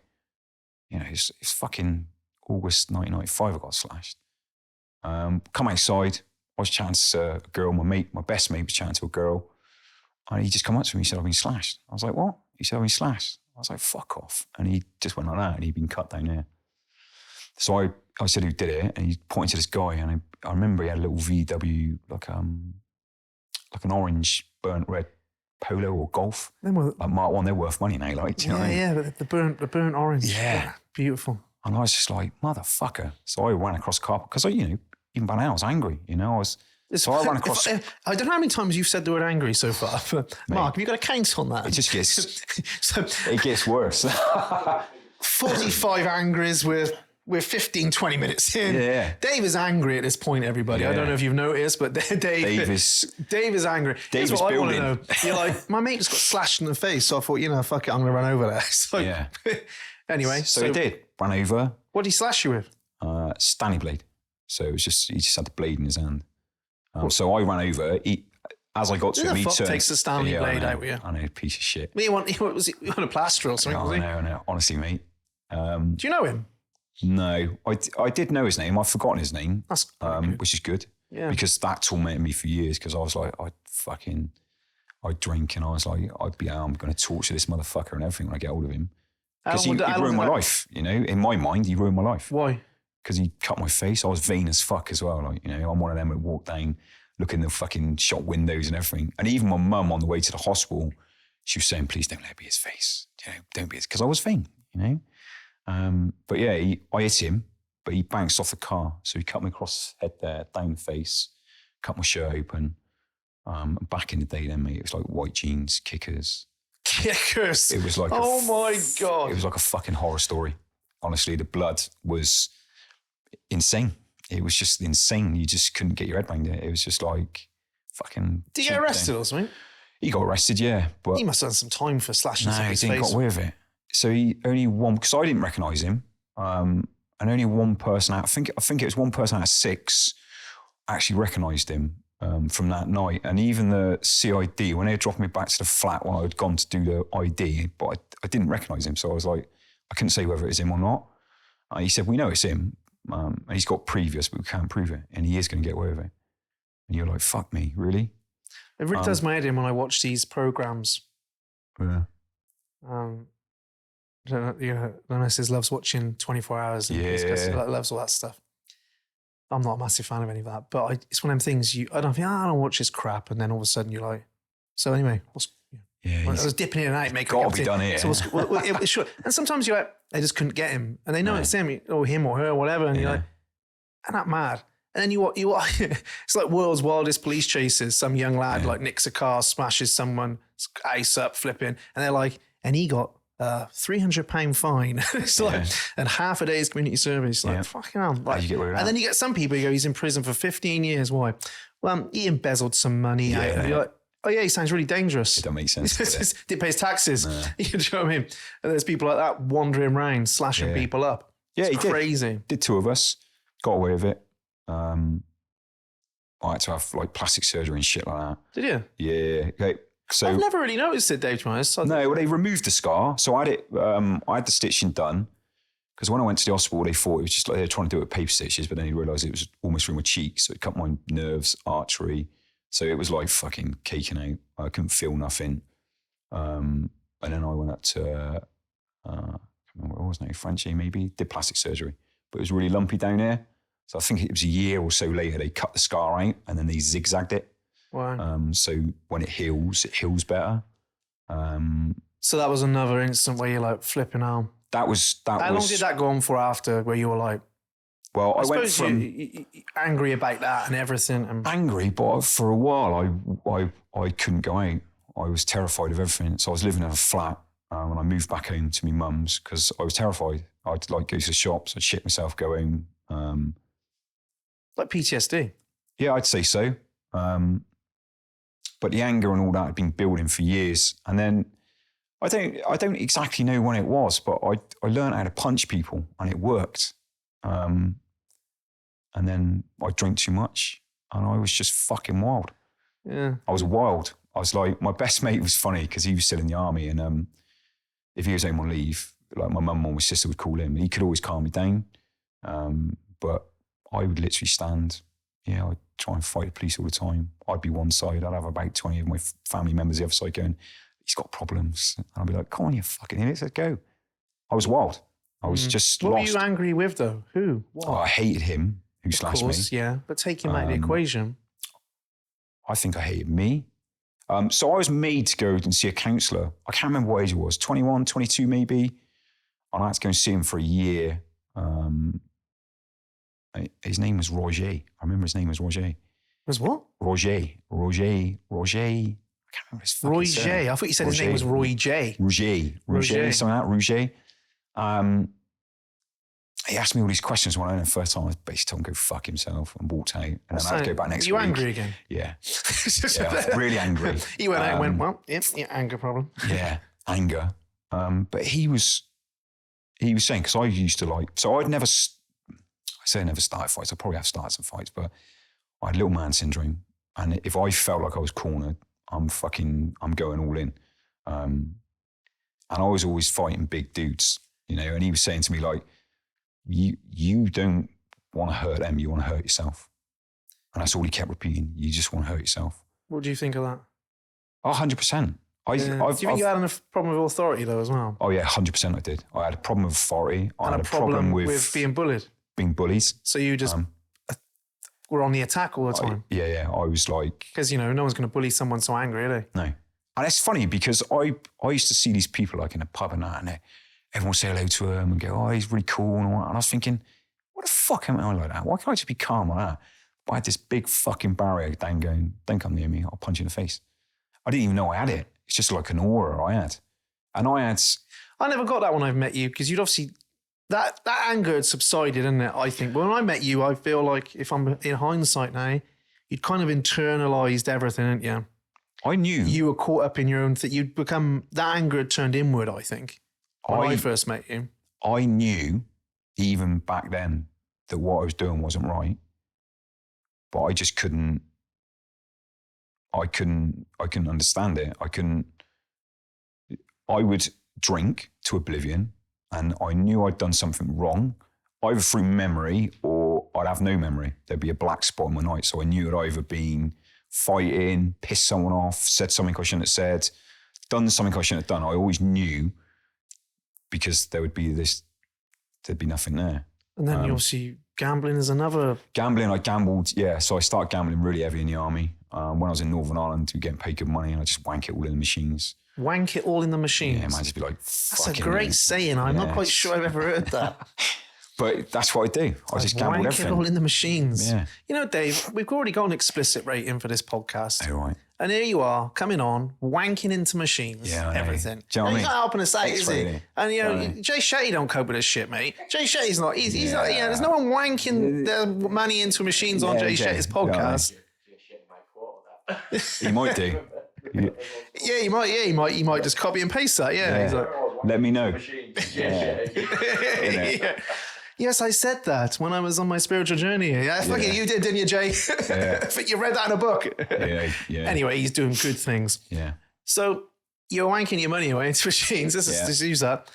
it's fucking August 1995 I got slashed. Come outside, I was chatting to a girl, my best mate was chatting to a girl. And he just come up to me, he said, I've been slashed. I was like, what? He said, I've been slashed. I was like, fuck off. And he just went like that and he'd been cut down there. So I said, who did it? And he pointed to this guy and I remember he had a little VW, like an orange burnt red Polo or Golf. Like Mark 1, they're worth money now, like, do you know what I mean? Yeah, but the burnt orange. Yeah. Beautiful. And I was just like, motherfucker. So I ran across the car because even by now I was angry, I ran across. I don't know how many times you've said the word angry so far, but Mark, have you got a count on that? It just gets, it gets worse. 45 angries we're 15, 20 minutes in. Yeah. Dave is angry at this point, everybody. Yeah. I don't know if you've noticed, but Dave is angry. Dave Here's what I want to know. building. You're like, my mate just got slashed in the face, so I thought, fuck it, I'm going to run over there. So, Yeah. Anyway. So he did. Ran over. What did he slash you with? Stanley blade. So it was he just had the blade in his hand. So I ran over. As I got to him, he turned. Takes the Stanley blade out with you? I know, piece of shit. You want a plaster or something, was he? No. Honestly, mate. Do you know him? No. I did know his name. I've forgotten his name. That's good. Which is good. Yeah. Because that tormented me for years because I was like, I'd drink and I was like, I'm going to torture this motherfucker and everything when I get hold of him. Because he ruined my life, in my mind, he ruined my life. Why? Because he cut my face. I was vain as fuck as well. Like, I'm one of them that walk down, look in the fucking shop windows and everything. And even my mum on the way to the hospital, she was saying, please don't let it be his face. Don't be his, because I was vain, But yeah, I hit him, but he bounced off the car. So he cut me across the head there, down the face, cut my shirt open. Back in the day then, mate, it was like white jeans, kickers. Kickers. It was like oh my God. It was like a fucking horror story. Honestly, the blood was insane. It was just insane. You just couldn't get your head around it. It was just like fucking. Did he get arrested or something? He got arrested, yeah. But he must have done some time for slashing somebody's face. No, he didn't got away with it. So he only one, because I didn't recognise him. And only one person out, I think it was one person out of 6 actually recognised him. From that night, and even the CID, when they dropped me back to the flat when I had gone to do the ID, but I didn't recognise him, so I was like, I couldn't say whether it was him or not. He said, we know it's him, and he's got previous, but we can't prove it, and he is going to get away with it. And you're like, fuck me, really? It really does my head in when I watch these programs. Yeah. The missus loves watching 24 Hours and loves all that stuff. I'm not a massive fan of any of that, but it's one of them things I don't watch this crap, and then all of a sudden you're like, so anyway, I was dipping in and out, making got to be done here. So it should. And sometimes you're like, they just couldn't get him, and they know it's him or her, or whatever, and you're like, I'm not mad. And then you it's like world's wildest police chases. Some young lad like nicks a car, smashes someone, ice up, flipping, and they're like, and he got £300 fine. It's like, and half a day's community service. Like, fucking hell. Like, and then you get some people who go, he's in prison for 15 years. Why? Well, he embezzled some money out. And you're like, oh yeah, he sounds really dangerous. It don't make sense. Didn't pay his taxes. No. You know what I mean? And there's people like that wandering around, slashing people up. Yeah, it's crazy. Did 2 of us. Got away with it. I had to have like plastic surgery and shit like that. Did you? Yeah. Okay. So I've never really noticed it, Dave, to be honest. No, well, they removed the scar. So I had it, I had the stitching done. Because when I went to the hospital, they thought it was just like they were trying to do it with paper stitches, but then they realised it was almost through my cheeks. So it cut my nerves, artery. So it was like fucking caking out. I couldn't feel nothing. And then I went up to, I can't remember what it was now, Frenchie maybe, did plastic surgery. But it was really lumpy down there. So I think it was a year or so later, they cut the scar out and then they zigzagged it. Wow. So when it heals better. So that was another instant where you're like flipping out. How long did that go on for after where you were like, well, I went suppose from you angry about that and everything. And angry, but for a while I couldn't go out. I was terrified of everything. So I was living in a flat when I moved back home to my mum's because I was terrified. I'd like go to the shops, I'd shit myself, go home. Like PTSD. Yeah, I'd say so. But the anger and all that had been building for years. And then I don't exactly know when it was, but I learned how to punch people and it worked. and then I drank too much, and I was just fucking wild. Yeah. I was wild. I was like, my best mate was funny because he was still in the army, and if he was home on leave, like my mum or my sister would call him, and he could always calm me down. But I would literally stand, I'd try and fight the police all the time. I'd be one side, I'd have about 20 of my family members the other side going, he's got problems. And I'd be like, come on, you fucking idiots, let's go. I was wild. I was just What lost. were you angry with though? Who? What? I hated him who slashed me. Yeah, but take him out of the equation. I think I hated me. So I was made to go and see a counsellor. I can't remember what age it was, 21, 22 maybe. And I had to go and see him for a year. His name was Roger. I remember his name was Roger. Was what? Roger. I can't remember his fucking surname. Roger. I thought you said his name was Roy J. Roger, something like that, Roger. He asked me all these questions when I went the first time. I basically told him to go fuck himself and walked out. And then I had to go back next week. You angry again? Yeah. Really angry. He went out and went, well, anger problem. Yeah, anger. But he was saying, because I used to so I'd never, I say I never started fights. I probably have started some fights, but I had little man syndrome. And if I felt like I was cornered, I'm going all in. And I was always fighting big dudes, and he was saying to me like, you don't want to hurt them, you want to hurt yourself. And that's all he kept repeating. You just want to hurt yourself. What do you think of that? 100%. Do you think you had a problem with authority though as well? Oh yeah, 100% I did. I had a problem with authority. I had a problem with being bullied. Being bullies. So you just were on the attack all the time? Yeah. I was like... Because, no one's going to bully someone so angry, are they? No. And it's funny because I used to see these people like in a pub and that, and everyone would say hello to him and go, oh, he's really cool and all that. And I was thinking, what the fuck am I like that? Why can't I just be calm like that? But I had this big fucking barrier down going, don't come near me, I'll punch you in the face. I didn't even know I had it. It's just like an aura I had. And I never got that when I've met you because you'd obviously... That anger had subsided, isn't it, I think. But when I met you, I feel like, if I'm in hindsight now, you'd kind of internalized everything, hadn't you? I knew. You were caught up in your own thing. You'd become... That anger had turned inward, I think, when I first met you. I knew, even back then, that what I was doing wasn't right. But I just couldn't... I couldn't understand it. I would drink to oblivion, and I knew I'd done something wrong, either through memory or I'd have no memory. There'd be a black spot in my night. So I knew I'd either been fighting, pissed someone off, said something I shouldn't have said, done something I shouldn't have done. I always knew because there'd be nothing there. And then obviously gambling is another... Gambling, I gambled, yeah. So I started gambling really heavy in the army. When I was in Northern Ireland, we were getting paid good money and I just wank it all in the machines. Wank it all in the machines? Yeah, man, just be like, that's a great saying. I'm not quite sure I've ever heard that. But that's what I do. I just gambled everything. Wank it all in the machines. Yeah. Dave, we've already got an explicit rating for this podcast. Oh, right. And here you are, coming on, wanking into machines, everything. Do you know what I mean? He's not helping us out, is he? And, Jay Shetty don't cope with this shit, mate. Jay Shetty's not, he's not, there's no one wanking their money into machines on Jay Shetty's podcast. He might do. Yeah, he might just copy and paste that. Yeah. He's like, let me know. Yeah. Yes, I said that when I was on my spiritual journey. Yeah, fuck it, you did, didn't you, Jay? I think you read that in a book. Yeah. Anyway, he's doing good things. Yeah. So you're wanking your money away into machines. Let's use that.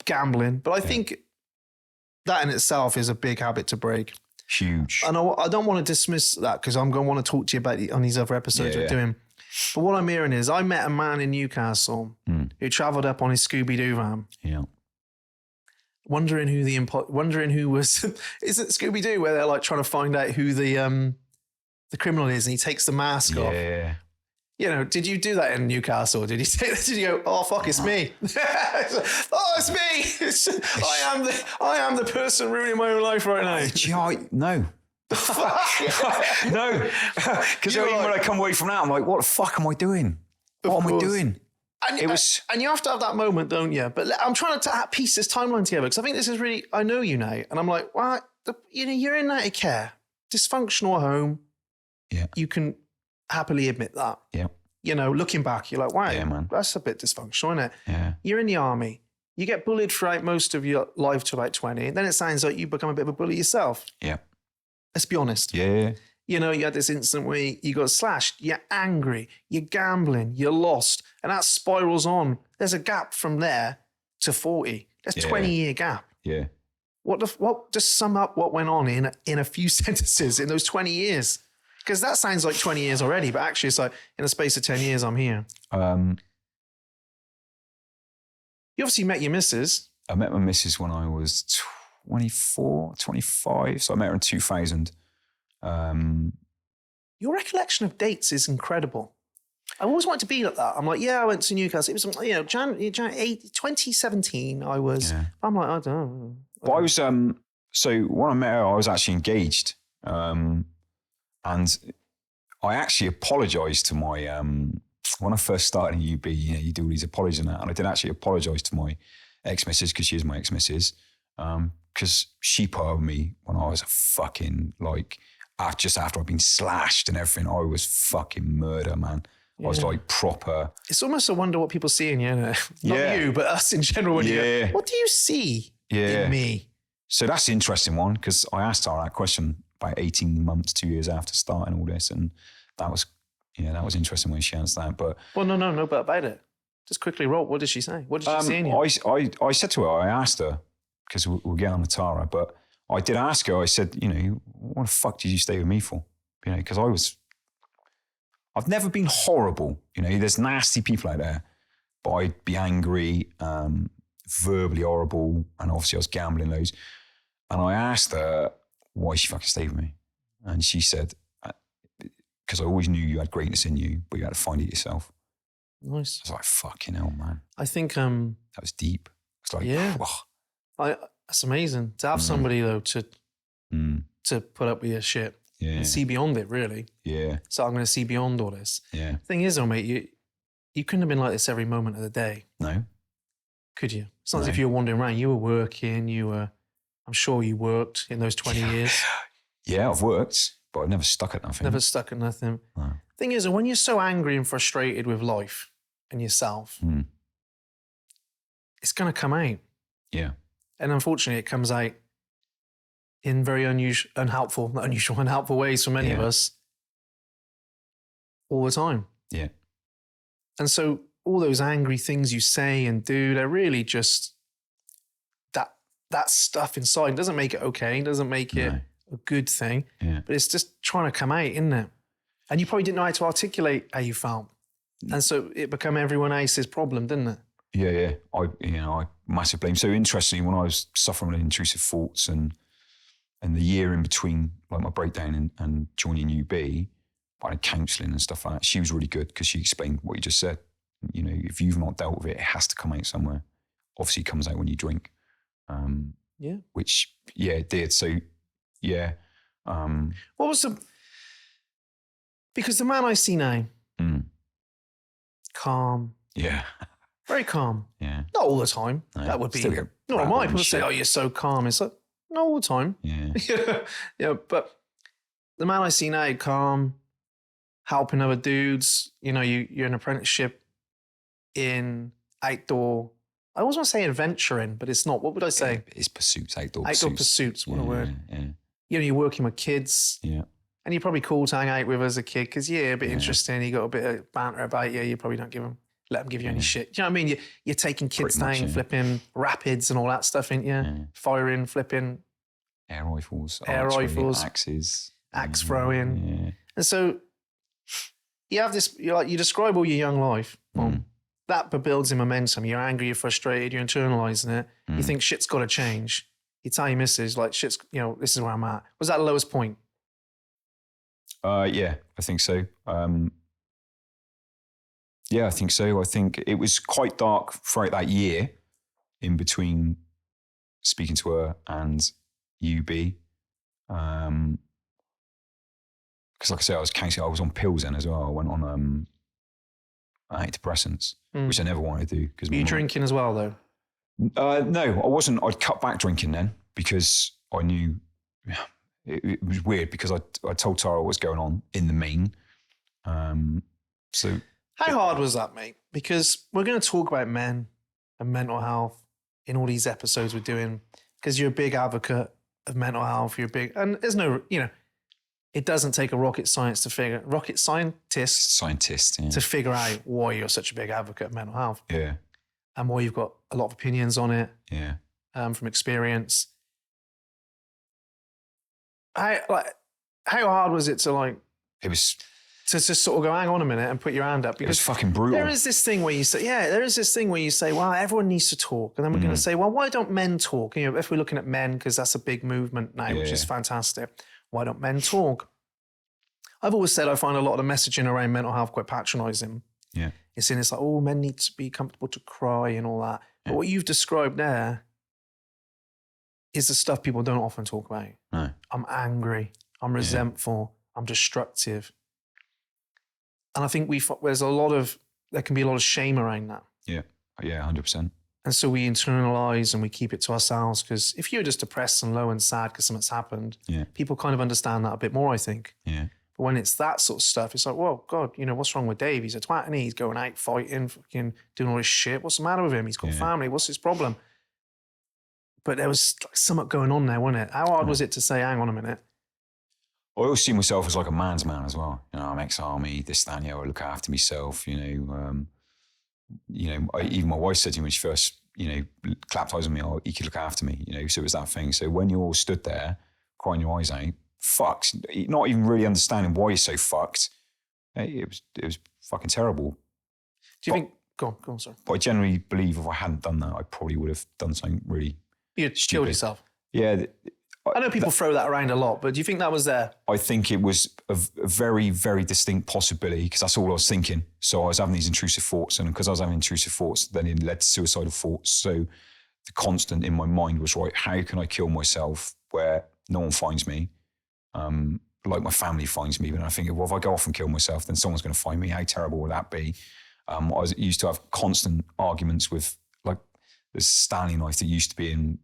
Gambling. But I think that in itself is a big habit to break. Huge. And I don't want to dismiss that because I'm going to want to talk to you about it on these other episodes we're doing. But what I'm hearing is I met a man in Newcastle who travelled up on his Scooby-Doo van. Yeah. Wondering who was, is it Scooby-Doo where they're like trying to find out who the criminal is and he takes the mask off? Yeah. Did you do that in Newcastle? Did you say that? Did you go, oh, fuck, it's me? It's me. I am the person ruining my own life right now. No. No. Because even when I come away from that, I'm like, what the fuck am I doing? What am I doing? And you have to have that moment, don't you? But I'm trying to piece this timeline together because I think this is really, I know you now. And I'm like, well, you're in that care. Dysfunctional home. Yeah. You can happily admit that. Yeah. Looking back, you're like, wow, man. That's a bit dysfunctional, isn't it? Yeah. You're in the army. You get bullied throughout most of your life to about 20. And then it sounds like you become a bit of a bully yourself. Yeah. Let's be honest. Yeah. You know, you had this incident where you got slashed, you're angry, you're gambling, you're lost, and that spirals on. There's a gap from there to 40. There's 20-year gap. Yeah. What just sum up what went on in a few sentences in those 20 years? Because that sounds like 20 years already, but actually it's like in the space of 10 years, I'm here. You obviously met your missus. I met my missus when I was 24, 25. So I met her in 2000. Your recollection of dates is incredible. I always wanted to be like that. I'm like, yeah, I went to Newcastle. It was, 2017 I was. Yeah. I'm like, I don't know. But I was, so when I met her, I was actually engaged. And I actually apologized to my, when I first started in UB, you do all these apologies and that. And I did actually apologize to my ex-missus, because she is my ex-missus, because she put up with me when I was a fucking, like, just after I'd been slashed and everything, I was fucking murder, man. I was like proper. It's almost a wonder what people see in you. Not you, but us in general. What do you see in me? So that's an interesting one, because I asked her that question about 18 months, 2 years after starting all this. And that was interesting when she answered that. But well, no, but about it. Just quickly roll. What did she say? What did she see in you? I said to her, I asked her, because we'll get on the Tara, but I did ask her, I said, what the fuck did you stay with me for? Because I've never been horrible. There's nasty people out there, but I'd be angry, verbally horrible, and obviously I was gambling loads. And I asked her why she fucking stayed with me. And she said, because I always knew you had greatness in you, but you had to find it yourself. Nice. I was like, fucking hell, man. I think... that was deep. It's like, that's amazing. To have somebody, though, to put up with your shit and see beyond it, really. Yeah. So I'm going to see beyond all this. Yeah. Thing is, though, mate, you couldn't have been like this every moment of the day. No. Could you? It's not as if you were wandering around. You were working. I'm sure you worked in those 20 years. Yeah, I've worked, but I've never stuck at nothing. Never stuck at nothing. No. Thing is, when you're so angry and frustrated with life and yourself, it's going to come out. Yeah. And unfortunately, it comes out in very unhelpful ways for many of us all the time. Yeah. And so all those angry things you say and do, they're really just that stuff inside. It doesn't make it okay. It doesn't make it a good thing. Yeah. But it's just trying to come out, isn't it? And you probably didn't know how to articulate how you felt. And so it became everyone else's problem, didn't it? Yeah. I massive blame. So interestingly, when I was suffering with intrusive thoughts and the year in between, like my breakdown and joining UB, I had counselling and stuff like that. She was really good because she explained what you just said. If you've not dealt with it, it has to come out somewhere. Obviously, it comes out when you drink. Which, it did. So, yeah. What was because the man I see now, calm. Yeah. Very calm. Yeah. Not all the time. No, that would be, not all my people say, oh, you're so calm. It's like, not all the time. Yeah. Yeah, but the man I see now, calm, helping other dudes, you're an apprenticeship in outdoor, I always want to say adventuring, but it's not. What would I say? Yeah, it's pursuits, outdoor pursuits. What a word. Yeah. You're working with kids. Yeah. And you're probably cool to hang out with as a kid because, a bit interesting. You got a bit of banter about you. You probably don't let them give you any shit. Do you know what I mean? You're taking kids down, flipping rapids and all that stuff, ain't you? Yeah. Firing, flipping. Air rifles. Axes. Axe throwing. Yeah. And so you have this, you describe all your young life. That builds in momentum. You're angry, you're frustrated, you're internalizing it. You think shit's got to change. You tell your missus, like, shit's, this is where I'm at. Was that the lowest point? Yeah, I think so. Yeah, I think so. I think it was quite dark throughout that year in between speaking to her and UB. Because like I said, I was counselling, I was on pills then as well. I went on antidepressants, which I never wanted to do. Were you drinking as well though? No, I wasn't. I'd cut back drinking then because I knew it was weird because I told Tara what was going on in the main. So how hard was that, mate? Because we're going to talk about men and mental health in all these episodes we're doing because you're a big advocate of mental health. And there's no, it doesn't take a rocket scientist Scientist, yeah. to figure out why you're such a big advocate of mental health. Yeah. And why you've got a lot of opinions on it. Yeah. From experience. How hard was it to It was... to just sort of go, hang on a minute and put your hand up? Because it was fucking brutal. there is this thing where you say, well, everyone needs to talk. And then we're going to say, well, why don't men talk? You know, if we're looking at men, because that's a big movement now, which is fantastic. Why don't men talk? I've always said I find a lot of the messaging around mental health quite patronizing. Yeah. It's like, oh, men need to be comfortable to cry and all that. But what you've described there is the stuff people don't often talk about. No. I'm angry. I'm resentful. I'm destructive. And I think there can be a lot of shame around that. Yeah. Yeah, 100%. And so we internalize and we keep it to ourselves, because if you're just depressed and low and sad because something's happened, people kind of understand that a bit more, I think. Yeah. But when it's that sort of stuff, it's like, well, God, you know, what's wrong with Dave? He's a twat, and he's going out fighting, fucking doing all this shit. What's the matter with him? He's got family. What's his problem? But there was something going on there, wasn't it? How hard was it to say, hang on a minute? I always see myself as like a man's man as well. You know, I'm ex-army, this, that, and the other. I look after myself, even my wife said to me when she first, clapped eyes on me, oh, he could look after me, so it was that thing. So when you're all stood there, crying your eyes out, fucked, not even really understanding why you're so fucked, it was fucking terrible. Do you think, go on, sorry. But I generally believe if I hadn't done that, I probably would have done something really You'd killed yourself. Yeah. I know people throw that around a lot, but do you think that was there? I think it was a very, very distinct possibility, because that's all I was thinking. So I was having these intrusive thoughts, and because I was having intrusive thoughts, then it led to suicidal thoughts. So the constant in my mind was, right, how can I kill myself where no one finds me? Like my family finds me, but I think, well, if I go off and kill myself, then someone's going to find me. How terrible would that be? I used to have constant arguments with, like, this Stanley knife that used to be in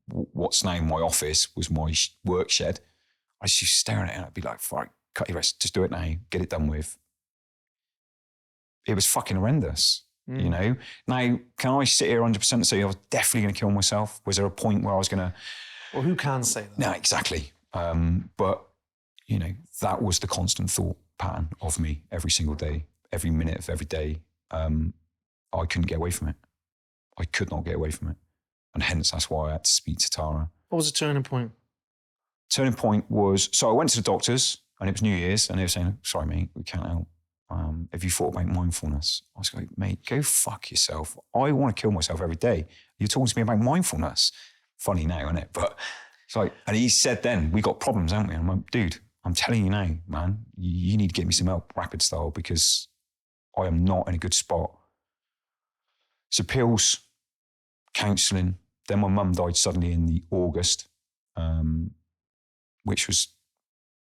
what's now my office was my work shed. I used to staring at it and I'd be like, right, cut your wrist, just do it now, get it done with. It was fucking horrendous, Now, can I sit here 100% and say I was definitely going to kill myself? Was there a point where I was going to... Well, who can say that? No, exactly. But, that was the constant thought pattern of me every single day, every minute of every day. I couldn't get away from it. I could not get away from it. And hence, that's why I had to speak to Tara. What was the turning point? Turning point was, so I went to the doctors, and it was New Year's, and they were saying, sorry, mate, we can't help. Have you thought about mindfulness? I was like, mate, go fuck yourself. I want to kill myself every day. You're talking to me about mindfulness. Funny now, isn't it? But it's like, and he said then, we got problems, haven't we? And I'm like, dude, I'm telling you now, man, you need to get me some help, rapid style, because I am not in a good spot. So pills, counselling. Then my mum died suddenly in the August, which was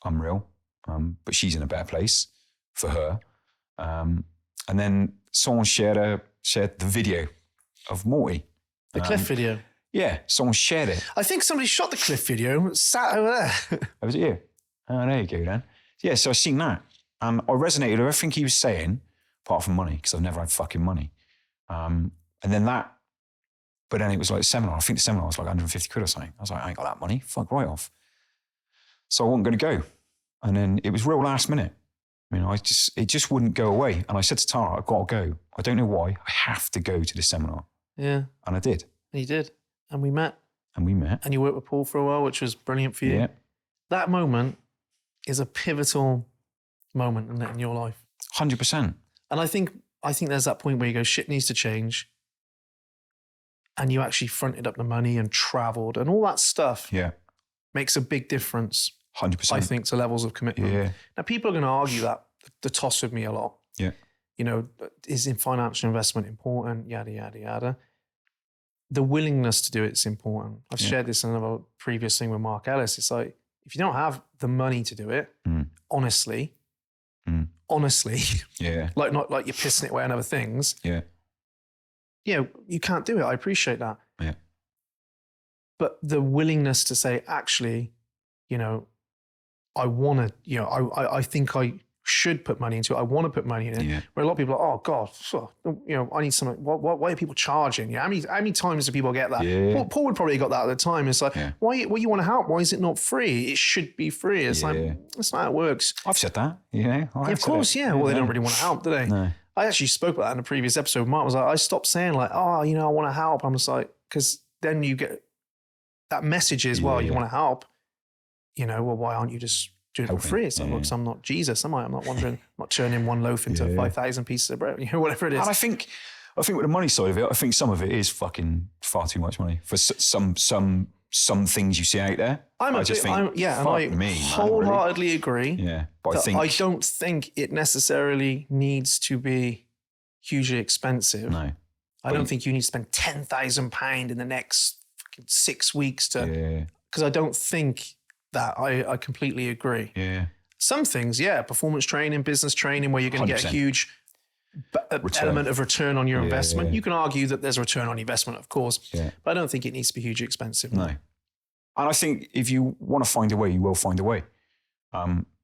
unreal. But she's in a better place for her. And then someone shared the video of Morty. The cliff video? Yeah, someone shared it. I think somebody shot the cliff video, sat over there. Oh, was it you? Oh, there you go then. Yeah, so I seen that. And I resonated with everything he was saying, apart from money, because I've never had fucking money. And then that, but then it was like a seminar. I think the seminar was like 150 quid or something. I was like, I ain't got that money. Fuck right off. So I wasn't going to go. And then it was real last minute. It just wouldn't go away. And I said to Tara, I've got to go. I don't know why. I have to go to this seminar. Yeah. And I did. And you did. And we met. And you worked with Paul for a while, which was brilliant for you. Yeah. That moment is a pivotal moment in your life. 100%. And I think there's that point where you go, shit needs to change. And you actually fronted up the money and traveled and all that stuff. Yeah. Makes a big difference. 100%. I think to levels of commitment. Yeah. Now people are going to argue that, the toss with me a lot. Yeah. Is in financial investment important? Yada, yada, yada. The willingness to do it's important. I've shared this in another previous thing with Mark Ellis. It's like, if you don't have the money to do it, honestly, yeah, not like you're pissing it away on other things. Yeah. You can't do it. I appreciate that. Yeah. But the willingness to say, actually, I want to, I think I should put money into it. I want to put money in it. Yeah. Where a lot of people are, oh God, I need something. Why are people charging? How many times do people get that? Yeah. Paul would probably got that at the time. It's like, why you want to help? Why is it not free? It should be free. It's like, that's not how it works. I've said that, Of course, yeah. Well, they don't really want to help, do they? No. I actually spoke about that in a previous episode. Mark was like, I stopped saying like, I want to help. I'm just like, because then you get that message is, well, you want to help. Well, why aren't you just doing it for free? It's like, look, I'm not Jesus, am I? I'm not wondering, I'm not turning one loaf into 5,000 pieces of bread, whatever it is. And I think with the money side of it, I think some of it is fucking far too much money for some things you see out there. I wholeheartedly agree. Yeah, but I don't think it necessarily needs to be hugely expensive. No, I don't think you need to spend £10,000 in the next fucking 6 weeks because I don't think that. I completely agree. Yeah, some things, performance training, business training, where you're going to get a huge element of return on your investment. You can argue that there's a return on investment, of course, but I don't think it needs to be hugely expensive. No. And I think if you want to find a way, you will find a way.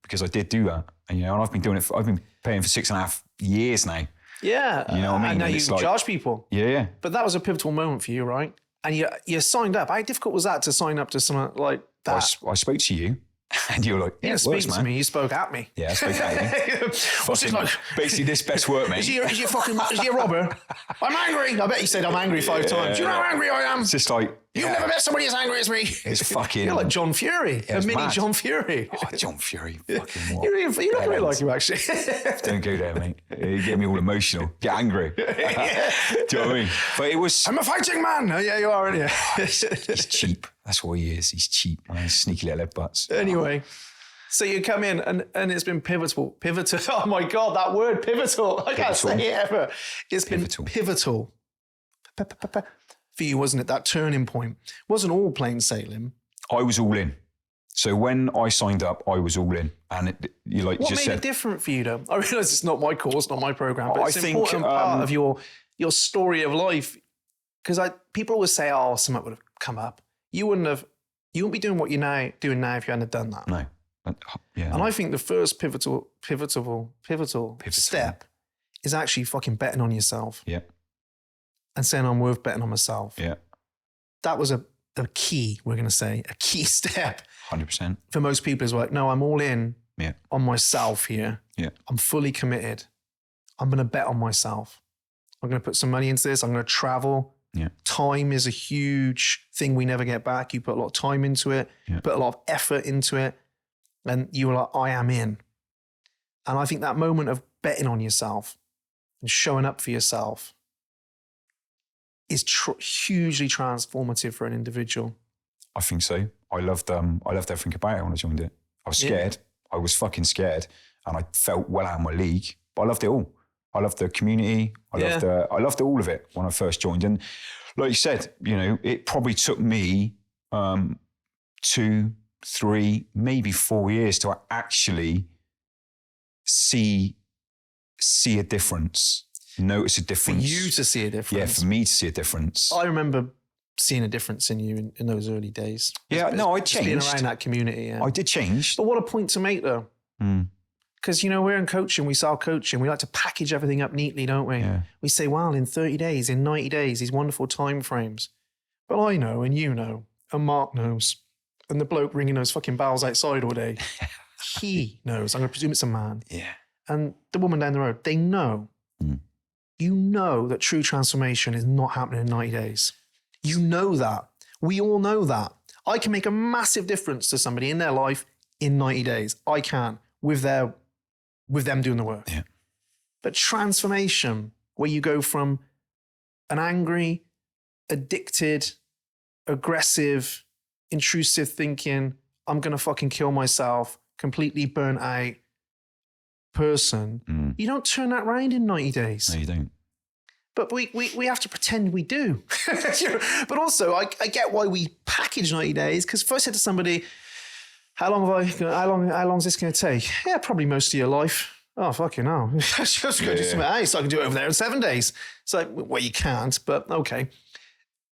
Because I did do that. And, I've been doing it I've been paying for 6.5 years now. Yeah. You know what I mean? And now you can charge people. Yeah. But that was a pivotal moment for you, right? And you signed up. How difficult was that to sign up to something like that? I spoke to you. And you were like, you didn't speak to me, you spoke at me. Yeah, I spoke at you. What's it like? Basically, this best work, mate. Is he a robber? I'm angry. I bet you said I'm angry 5 times. Do you know how angry I am? It's just like... You've never met somebody as angry as me. It's fucking... You're like John Fury. A mini John Fury. Oh, John Fury. Fucking what? You look a bit like him, actually. Don't go there, mate. You get me all emotional. Get angry. Do you know what I mean? But it was... I'm a fighting man. Oh, yeah, you are, aren't you? He's cheap. That's what he is. He's cheap. Sneaky little butts. Anyway... So you come in and it's been pivotal. Oh my God, that word, pivotal. I can't say it ever. It's been pivotal. For you, wasn't it? That turning point. It wasn't all plain sailing. I was all in. So when I signed up, I was all in. And what made it different for you though? I realise it's not my course, not my program, but it's an important part of your story of life. Because people always say, something would have come up. You wouldn't be doing what you're doing now if you hadn't done that. No. And I think the first pivotal step is actually fucking betting on yourself. Yeah. And saying I'm worth betting on myself. Yeah. That was a key, we're going to say, a key step. 100%. For most people is like, no, I'm all in on myself here. Yeah. I'm fully committed. I'm going to bet on myself. I'm going to put some money into this. I'm going to travel. Yeah. Time is a huge thing we never get back. You put a lot of time into it, put a lot of effort into it. And you were like, I am in. And I think that moment of betting on yourself and showing up for yourself is hugely transformative for an individual. I think so. I loved everything about it when I joined it. I was scared. I was fucking scared. And I felt well out of my league. But I loved it all. I loved the community. I loved all of it when I first joined. And like you said, it probably took me 2, 3, maybe 4 years to actually see a difference, notice a difference. For you to see a difference. Yeah, for me to see a difference. I remember seeing a difference in you in those early days. Yeah, I changed. Being around that community. Yeah. I did change. But what a point to make though. Because, we're in coaching, we sell coaching, we like to package everything up neatly, don't we? Yeah. We say, well, in 30 days, in 90 days, these wonderful time frames. But I know, and you know, and Mark knows, and the bloke ringing those fucking bells outside all day, he knows. I'm going to presume it's a man. Yeah. And the woman down the road, they know. You know that true transformation is not happening in 90 days. You know that. We all know that. I can make a massive difference to somebody in their life in 90 days. I can, with them doing the work. Yeah. But transformation, where you go from an angry, addicted, aggressive, intrusive thinking, I'm going to fucking kill myself, completely burnt out person, you don't turn that round in 90 days. No, you don't. But we have to pretend we do. But also, I get why we package 90 days, because if I said to somebody, how long is this going to take? Yeah, probably most of your life. Oh, fucking hell. Just go do something else. I can do it over there in 7 days. It's like, well, you can't, but okay.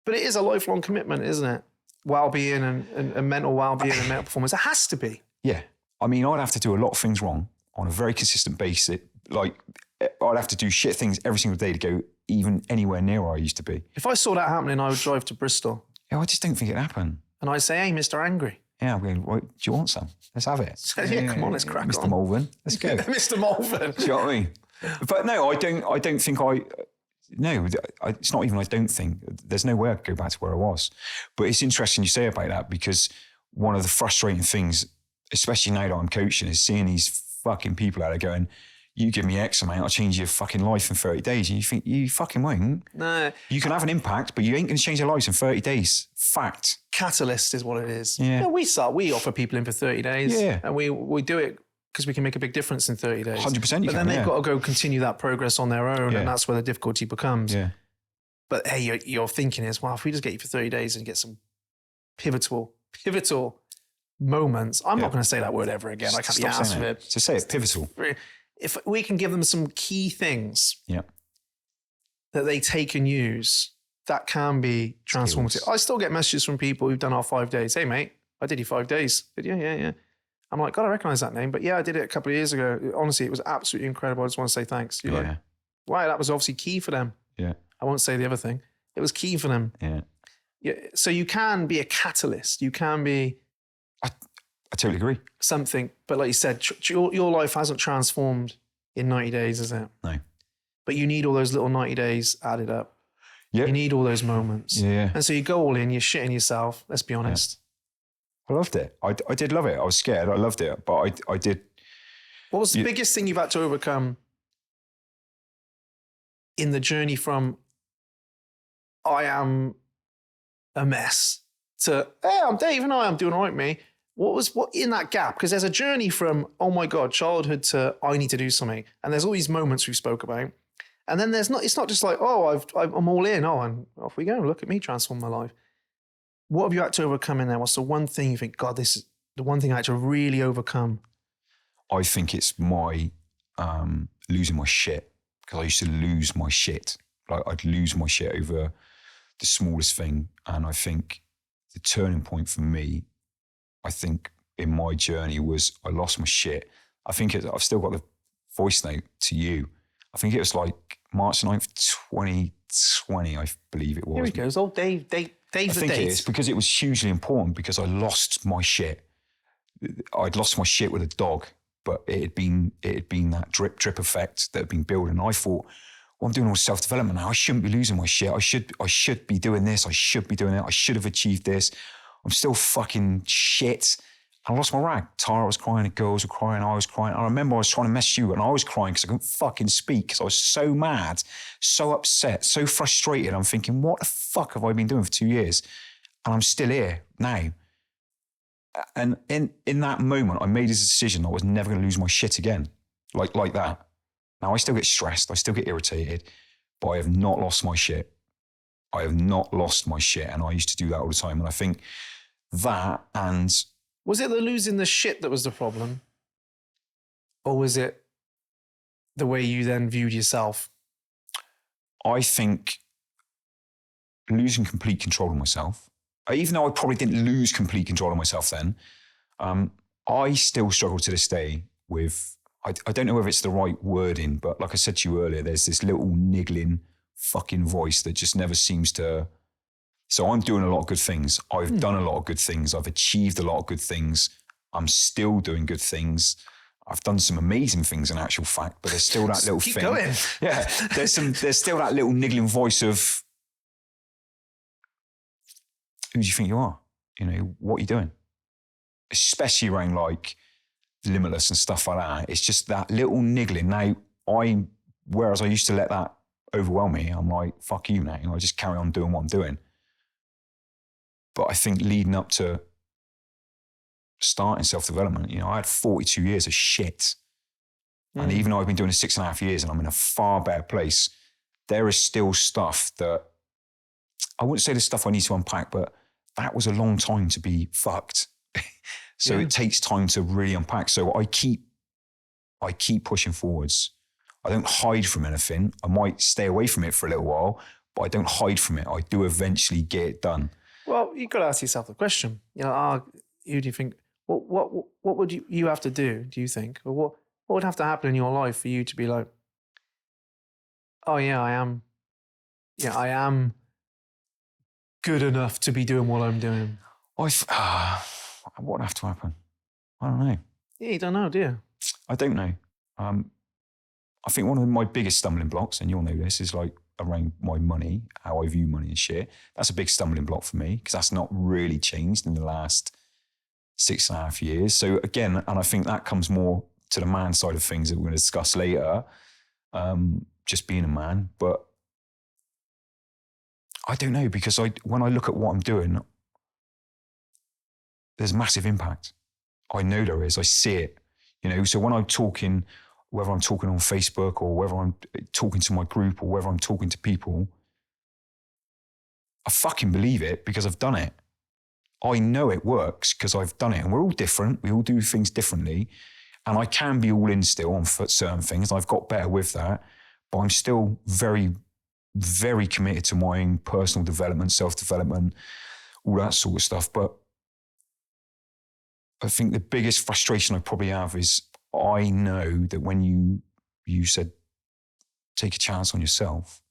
But it is a lifelong commitment, isn't it? Well-being and mental well-being and mental performance. It has to be. Yeah. I mean, I'd have to do a lot of things wrong. on a very consistent basis. Like I'd have to do shit things every single day to go even anywhere near where I used to be. If I saw that happening, I would drive to Bristol. Yeah, I just don't think it'd happen. And I'd say, hey, Mr. Angry. Yeah, I'm going, do you want some? Let's have it. Yeah, come on, let's crack Mr. on. Malvern, let's go. Mr. Malvern. Do you know what I mean? But no, I don't think it's not even I don't think. There's no way I could go back to where I was. But it's interesting you say about that, because one of the frustrating things, especially now that I'm coaching, is seeing these fucking people out there going, you give me X amount, I'll change your fucking life in 30 days. And you think, you fucking won't. No. You can have an impact, but you ain't going to change their lives in 30 days. Fact. Catalyst is what it is. Yeah. We offer people in for 30 days. Yeah. And we do it because we can make a big difference in 30 days. 100% But then they've got to go continue that progress on their own. Yeah. And that's where the difficulty becomes. Yeah. But hey, your thinking is, well, if we just get you for 30 days and get some pivotal moments. I'm not going to say that word ever again. I can't be asked with it. So say it, pivotal. If we can give them some key things Yeah. that they take and use, that can be transformative. Skills. I still get messages from people who've done our 5 days. Hey, mate, I did your 5 days. Did you? Yeah. I'm like, God, I recognize that name. But yeah, I did it a couple of years ago. Honestly, it was absolutely incredible. I just want to say thanks. You're like, wow, that was obviously key for them. Yeah. I won't say the other thing. It was key for them. Yeah. So you can be a catalyst. You can be... I totally agree. Something, but like you said, your life hasn't transformed in 90 days, is it? No. But you need all those little 90 days added up. Yeah. You need all those moments. Yeah. And so you go all in, you're shitting yourself, let's be honest. I loved it. I did love it. I was scared. I loved it. But I did. What was the biggest thing you've had to overcome in the journey from I am a mess to, hey, I'm Dave and I'm doing all right, me. What in that gap? Because there's a journey from, oh my God, childhood to I need to do something. And there's all these moments we spoke about. And then it's not just like, oh, I'm all in. Oh, and off we go. Look at me transform my life. What have you had to overcome in there? What's the one thing you think, God, this is the one thing I had to really overcome? I think it's my losing my shit, because I used to lose my shit. Like I'd lose my shit over the smallest thing. And I think the turning point for me, I think in my journey, was I lost my shit. I think I've still got the voice note to you. I think it was like March 9th, 2020, I believe it was. Here he goes. Oh, Dave's I the think date. it's because it was hugely important, because I lost my shit. I'd lost my shit with a dog, but it had been that drip effect that had been building. I thought, well, I'm doing all self-development now. I shouldn't be losing my shit. I should be doing this. I should be doing it. I should have achieved this. I'm still fucking shit. I lost my rag. Tara was crying, the girls were crying, I was crying. I remember I was trying to message you and I was crying because I couldn't fucking speak, because I was so mad, so upset, so frustrated. I'm thinking, what the fuck have I been doing for 2 years? And I'm still here now. And in that moment, I made a decision I was never going to lose my shit again, like that. Now, I still get stressed, I still get irritated, but I have not lost my shit. I have not lost my shit. And I used to do that all the time. And I think that, and... Was it the losing the shit that was the problem? Or was it the way you then viewed yourself? I think losing complete control of myself, even though I probably didn't lose complete control of myself then, I still struggle to this day with, I don't know whether it's the right wording, but like I said to you earlier, there's this little niggling fucking voice that just never seems to... So I'm doing a lot of good things. I've done a lot of good things. I've achieved a lot of good things. I'm still doing good things. I've done some amazing things in actual fact, but there's still that little Keep thing. going. Yeah, there's still that little niggling voice of, who do you think you are? You know, what are you doing? Especially around like Limitless and stuff like that. It's just that little niggling. Now, whereas I used to let that overwhelm me, I'm like, fuck you now. I just carry on doing what I'm doing. But I think leading up to starting self-development, you know, I had 42 years of shit. And even though I've been doing it 6.5 years and I'm in a far better place, there is still stuff that, I wouldn't say the stuff I need to unpack, but that was a long time to be fucked. So it takes time to really unpack. So I keep pushing forwards. I don't hide from anything. I might stay away from it for a little while, but I don't hide from it. I do eventually get it done. Well, you've got to ask yourself the question. You know, who do you think? What would you have to do? Do you think, or What would have to happen in your life for you to be like, oh yeah, I am good enough to be doing what I'm doing? What would have to happen? I don't know. Yeah, you don't know, do you? I don't know. I think one of my biggest stumbling blocks, and you'll know this, is like around my money, how I view money and shit. That's a big stumbling block for me because that's not really changed in the last 6.5 years. So again, and I think that comes more to the man side of things that we're going to discuss later, just being a man. But I don't know, because when I look at what I'm doing, there's massive impact. I know there is. I see it. So when I'm talking, whether I'm talking on Facebook or whether I'm talking to my group or whether I'm talking to people, I fucking believe it because I've done it. I know it works because I've done it. And we're all different. We all do things differently. And I can be all in still on certain things. I've got better with that. But I'm still very, very committed to my own personal development, self-development, all that sort of stuff. But I think the biggest frustration I probably have is I know that when you said take a chance on yourself,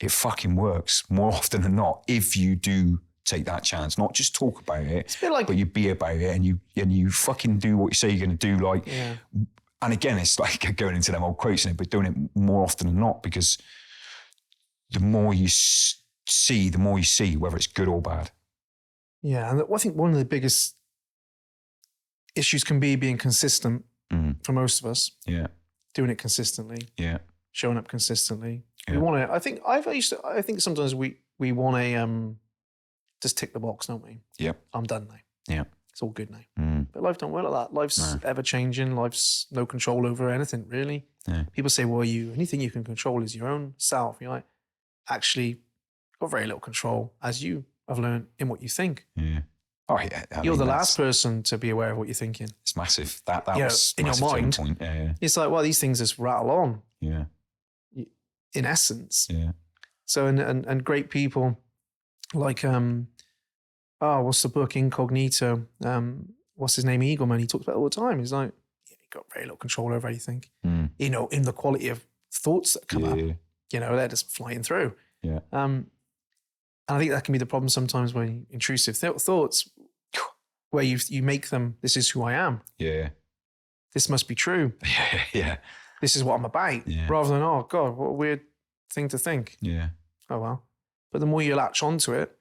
it fucking works more often than not if you do take that chance. Not just talk about it, It's a bit like, but you be about it and you fucking do what you say you're going to do. Like, yeah. And again, it's like going into them old quotes in it, but doing it more often than not, because the more you see, the more you see, whether it's good or bad. Yeah, and I think one of the biggest issues can be being consistent for most of us. Yeah. Doing it consistently. Yeah. Showing up consistently. Yeah. We want to, I think sometimes we want to just tick the box, don't we? Yeah. I'm done now. Yeah. It's all good now. But life don't work like that. Life's ever changing. Life's no control over anything, really. Yeah. People say, well, anything you can control is your own self. You're like, actually, got very little control, as you have learned, in what you think. Yeah. Oh yeah. You're the last person to be aware of what you're thinking. It's massive. That was in your mind. point. Yeah. It's like, well, these things just rattle on. Yeah. In essence. Yeah. So and great people like what's the book, Incognito? What's his name? Eagleman. He talks about it all the time. He's like, you got very little control over anything. In the quality of thoughts that come up. They're just flying through. Yeah. And I think that can be the problem sometimes when intrusive thoughts, where you make them, this is who I am. Yeah. This must be true. Yeah. This is what I'm about. Yeah. Rather than, oh God, what a weird thing to think. Yeah. Oh well. But the more you latch onto it,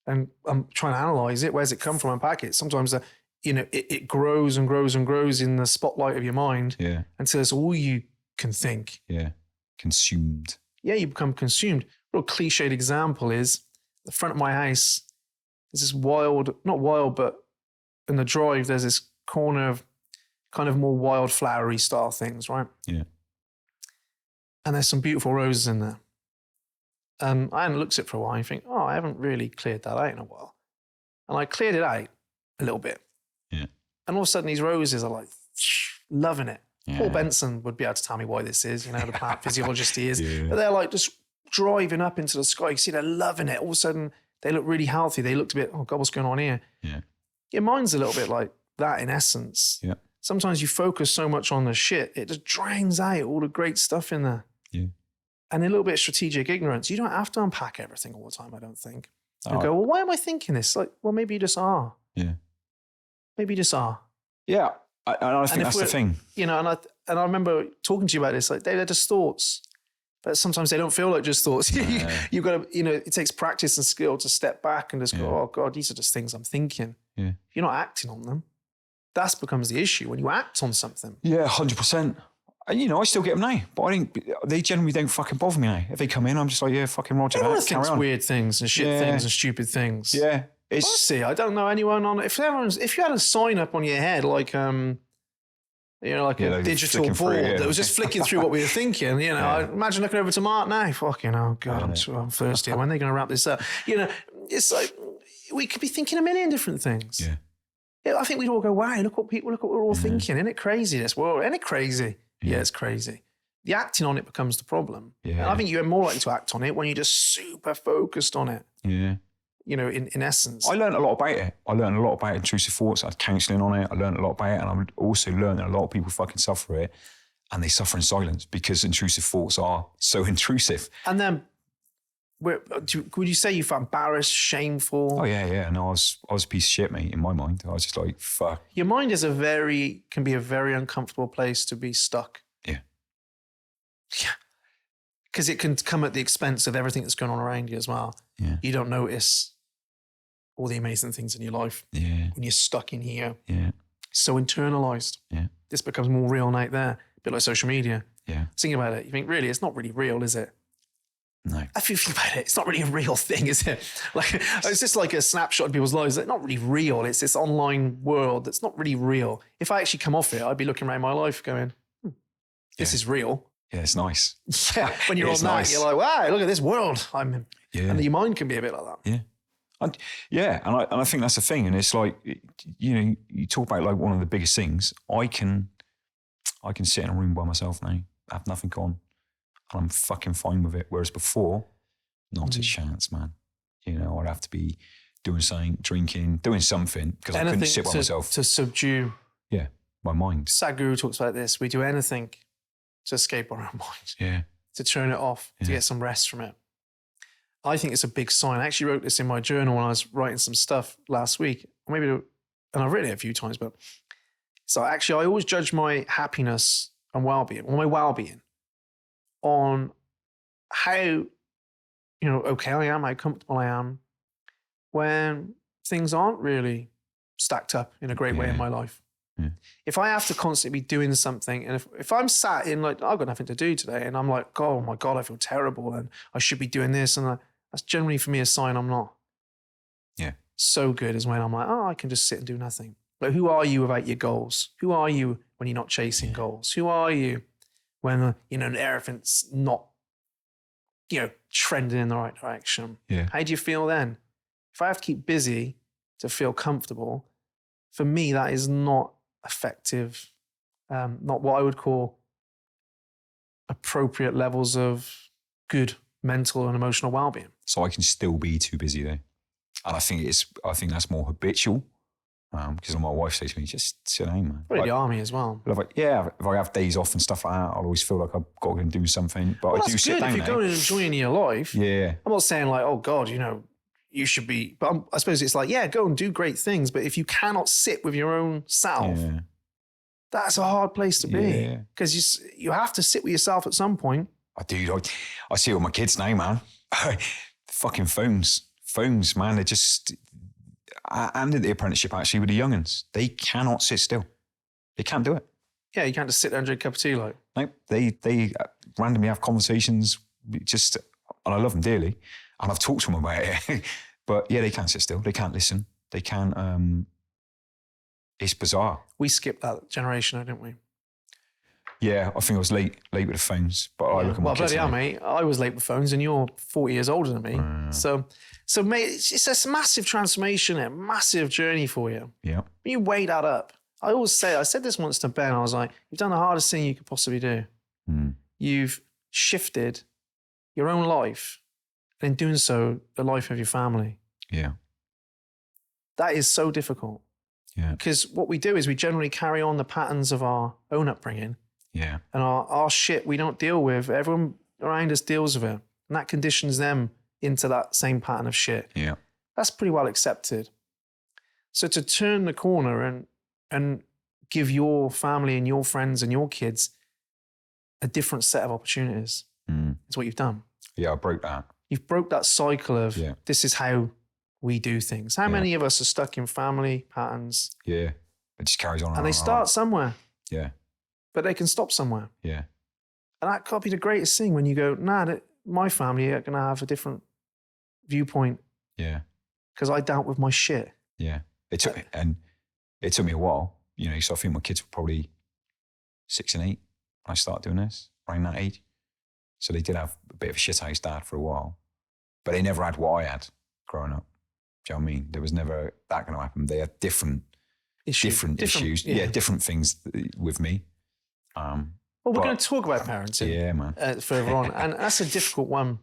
and I'm trying to analyze it, where's it come from, unpack it. Sometimes it grows and grows and grows in the spotlight of your mind. Yeah. Until it's all you can think. Yeah. Consumed. Yeah, you become consumed. A real cliched example is the front of my house. There's this not wild, but in the drive, there's this corner of kind of more wild flowery style things, right? Yeah. And there's some beautiful roses in there. And I hadn't looked at it for a while. I think, I haven't really cleared that out in a while. And I cleared it out a little bit. Yeah. And all of a sudden these roses are like loving it. Yeah. Paul Benson would be able to tell me why this is, the plant physiologist he is. Yeah. But they're like just driving up into the sky. You see, they're loving it. All of a sudden they look really healthy. They looked a bit, oh God, what's going on here? Yeah. Your mind's a little bit like that in essence. Yeah. Sometimes you focus so much on the shit, it just drowns out all the great stuff in there. Yeah. And a little bit of strategic ignorance. You don't have to unpack everything all the time, I don't think. You go, well, why am I thinking this? Like, well, maybe you just are. Yeah. Maybe you just are. Yeah. I think that's the thing. And I remember talking to you about this, like they're just thoughts. But sometimes they don't feel like just thoughts. You've got to, it takes practice and skill to step back and just go, oh God, these are just things I'm thinking. Yeah. You're not acting on them. That becomes the issue when you act on something. Yeah, 100%. And, I still get them now, but they generally don't fucking bother me now. If they come in, I'm just like, yeah, fucking roger that. Carry on. Weird things and shit things and stupid things. Yeah. Honestly, I don't know anyone on, if you had a sign up on your head, like, a digital board that was just flicking through what we were thinking, I imagine looking over to Mark now, fucking, oh God, I'm thirsty. When are they going to wrap this up? It's like, we could be thinking a million different things. Yeah. I think we'd all go, wow, look what we're all thinking. Isn't it crazy, this world? Isn't it crazy? Yeah, it's crazy. The acting on it becomes the problem. Yeah. And I think you're more likely to act on it when you're just super focused on it. Yeah. in essence. I learned a lot about it. I learned a lot about intrusive thoughts. I had counselling on it. I learned a lot about it. And I also learned that a lot of people fucking suffer it, and they suffer in silence because intrusive thoughts are so intrusive. And then, would you say you felt embarrassed, shameful? Oh yeah. No, I was a piece of shit, mate. In my mind, I was just like, fuck. Your mind is can be a very uncomfortable place to be stuck. Yeah. Because it can come at the expense of everything that's going on around you as well. Yeah. You don't notice all the amazing things in your life. Yeah. When you're stuck in here. Yeah. So internalized. Yeah. This becomes more real out there. A bit like social media. Yeah. Think about it. You think, really, it's not really real, is it? No. If you think about it, it's not really a real thing, is it? Like, it's just like a snapshot of people's lives. It's not really real. It's this online world that's not really real. If I actually come off it, I'd be looking around my life going, this is real. Yeah, it's nice. Yeah, when you're on that, nice. you're like, wow, look at this world I'm in. Yeah. And your mind can be a bit like that. Yeah. And I think that's the thing. And it's like, you talk about like one of the biggest things. I can sit in a room by myself now, have nothing on, and I'm fucking fine with it. Whereas before, not a chance, man. I'd have to be doing something, drinking, doing something because I couldn't sit by myself. To subdue. Yeah, my mind. Sadhguru talks about this. We do anything to escape our own mind. Yeah. To turn it off, to get some rest from it. I think it's a big sign. I actually wrote this in my journal when I was writing some stuff last week. And I've written it a few times, but so actually I always judge my happiness and well-being, or my well-being, on how, okay I am, how comfortable I am, when things aren't really stacked up in a great way in my life. Yeah. If I have to constantly be doing something, and if I'm sat in like, I've got nothing to do today, and I'm like, oh my God, I feel terrible, and I should be doing this, and that's generally for me a sign I'm not. Yeah. So good is when I'm like, I can just sit and do nothing. Like, who are you without your goals? Who are you when you're not chasing goals? Who are you when everything's not, trending in the right direction? Yeah. How do you feel then? If I have to keep busy to feel comfortable, for me that is not effective, not what I would call appropriate levels of good mental and emotional well-being. So I can still be too busy though, and I think that's more habitual. Because my wife says to me, just sit down, man. Probably the army as well. If I have days off and stuff like that, I'll always feel like I've got to go and do something. But I do sit down. If you're going and enjoying your life. Yeah. I'm not saying like, oh God, you should be. But I suppose it's like, go and do great things. But if you cannot sit with your own self, that's a hard place to be. Because you have to sit with yourself at some point. I do. I see it with my kids now, man. Fucking phones, man. They're just... I did the apprenticeship actually with the young'uns. They cannot sit still. They can't do it. Yeah, you can't just sit there and drink a cup of tea like. No, they randomly have conversations, and I love them dearly. And I've talked to them about it. But yeah, they can't sit still. They can't listen. They can't, it's bizarre. We skipped that generation, didn't we? Yeah, I think I was late with the phones, but I look at my kids. Well, bloody hell, mate. I was late with phones and you're 40 years older than me. So mate, it's a massive transformation, a massive journey for you. Yeah. You weigh that up. I said this once to Ben, I was like, you've done the hardest thing you could possibly do. You've shifted your own life, and in doing so, the life of your family. Yeah. That is so difficult. Yeah. Because what we do is we generally carry on the patterns of our own upbringing. Yeah. And our shit we don't deal with. Everyone around us deals with it. And that conditions them into that same pattern of shit. Yeah. That's pretty well accepted. So to turn the corner and give your family and your friends and your kids a different set of opportunities is what you've done. Yeah, I broke that. You've broke that cycle of this is how we do things. How many of us are stuck in family patterns? Yeah. It just carries on. And they start somewhere. Yeah. But they can stop somewhere. Yeah. And that could be the greatest thing when you go, my family are going to have a different viewpoint. Yeah. Because I dealt with my shit. Yeah. It took me a while, so I think my kids were probably 6 and 8 when I started doing this, around that age. So they did have a bit of a shithouse dad for a while, but they never had what I had growing up. Do you know what I mean? There was never that going to happen. They had different issues. Yeah, different things with me. Well, we're going to talk about parenting. Yeah, man. Further on. And that's a difficult one.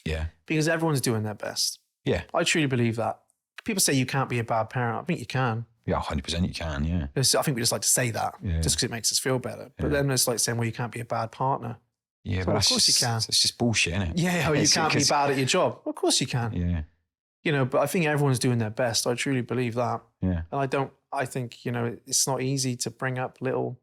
Yeah. Because everyone's doing their best. Yeah. I truly believe that. People say you can't be a bad parent. I think you can. Yeah, 100% you can, yeah. I think we just like to say that just because it makes us feel better. But then it's like saying, well, you can't be a bad partner. Yeah, so but of course you can. It's just bullshit, isn't it? Yeah, you can't be bad at your job. Of course you can. Yeah. You know, but I think everyone's doing their best. I truly believe that. Yeah. And I think, you know, it's not easy to bring up little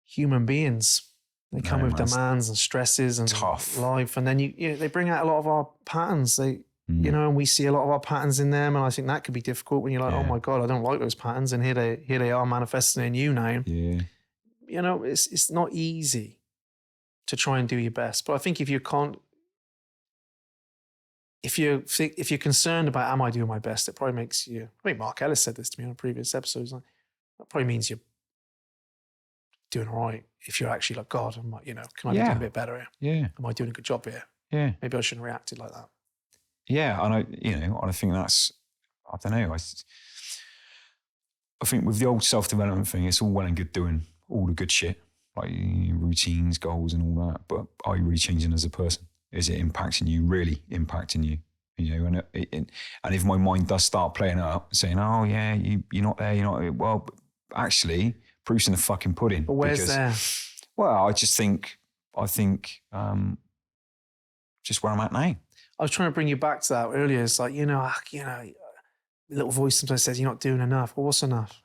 human beings. They come with demands and stresses and tough life. And then they bring out a lot of our patterns. You know, and we see a lot of our patterns in them. And I think that could be difficult when you're like, oh my God, I don't like those patterns. And here they are manifesting in you now. Yeah. You know, it's not easy to try and do your best. But I think if you're concerned about, am I doing my best? It probably makes you, I think Mark Ellis said this to me on a previous episode. Like, that probably means you're doing all right. If you're actually like, God, can I be doing a bit better here? Yeah. Am I doing a good job here? Yeah. Maybe I shouldn't have reacted like that. Yeah. And I think that's, I don't know. I think with the old self-development thing, it's all well and good doing all the good shit, like routines, goals and all that. But are you really changing as a person? Is it impacting you, really impacting you? You know, and if my mind does start playing up, saying, oh yeah, you're not there, well, actually, proof's in the fucking pudding. But where's there? Well, I think just where I'm at now. I was trying to bring you back to that earlier. It's like, a little voice sometimes says you're not doing enough. Well, what's enough?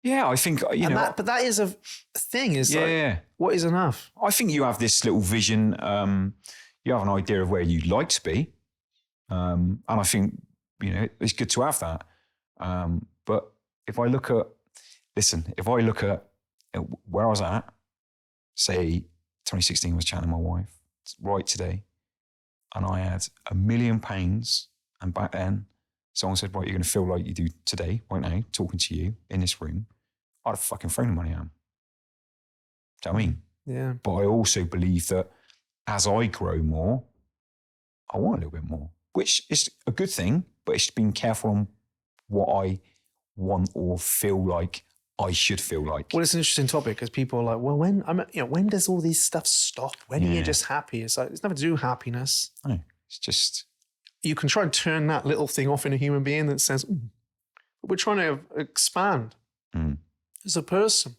Yeah, I think, but that is a thing. Is like, what is enough? I think you have this little vision. You have an idea of where you'd like to be. And I think, it's good to have that. But if I look at where I was at, say 2016 I was chatting to my wife, right today, and I had £1 million, and back then someone said, right, you're going to feel like you do today, right now, talking to you in this room, I'd have fucking thrown the money at him. Do you know what I mean? Yeah. But I also believe that as I grow more, I want a little bit more, which is a good thing, but it's being careful on what I want or feel like I should feel like. Well, it's an interesting topic because people are like, well, when does all this stuff stop? When are you just happy? It's like, it's nothing to do with happiness. No, it's just... You can try and turn that little thing off in a human being that says, but we're trying to expand as a person.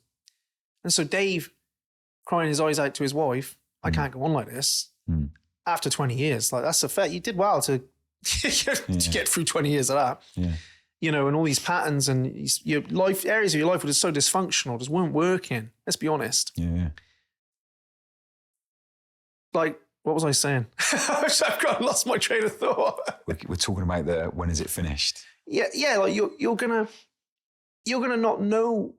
And so Dave crying his eyes out to his wife, I can't go on like this. After 20 years, like that's a fair, you did well to get through 20 years of that. Yeah. And all these patterns and your life, areas of your life were just so dysfunctional, just weren't working. Let's be honest. Yeah. Like, what was I saying? I've lost my train of thought. We're talking about when is it finished? Yeah. Like you're gonna not know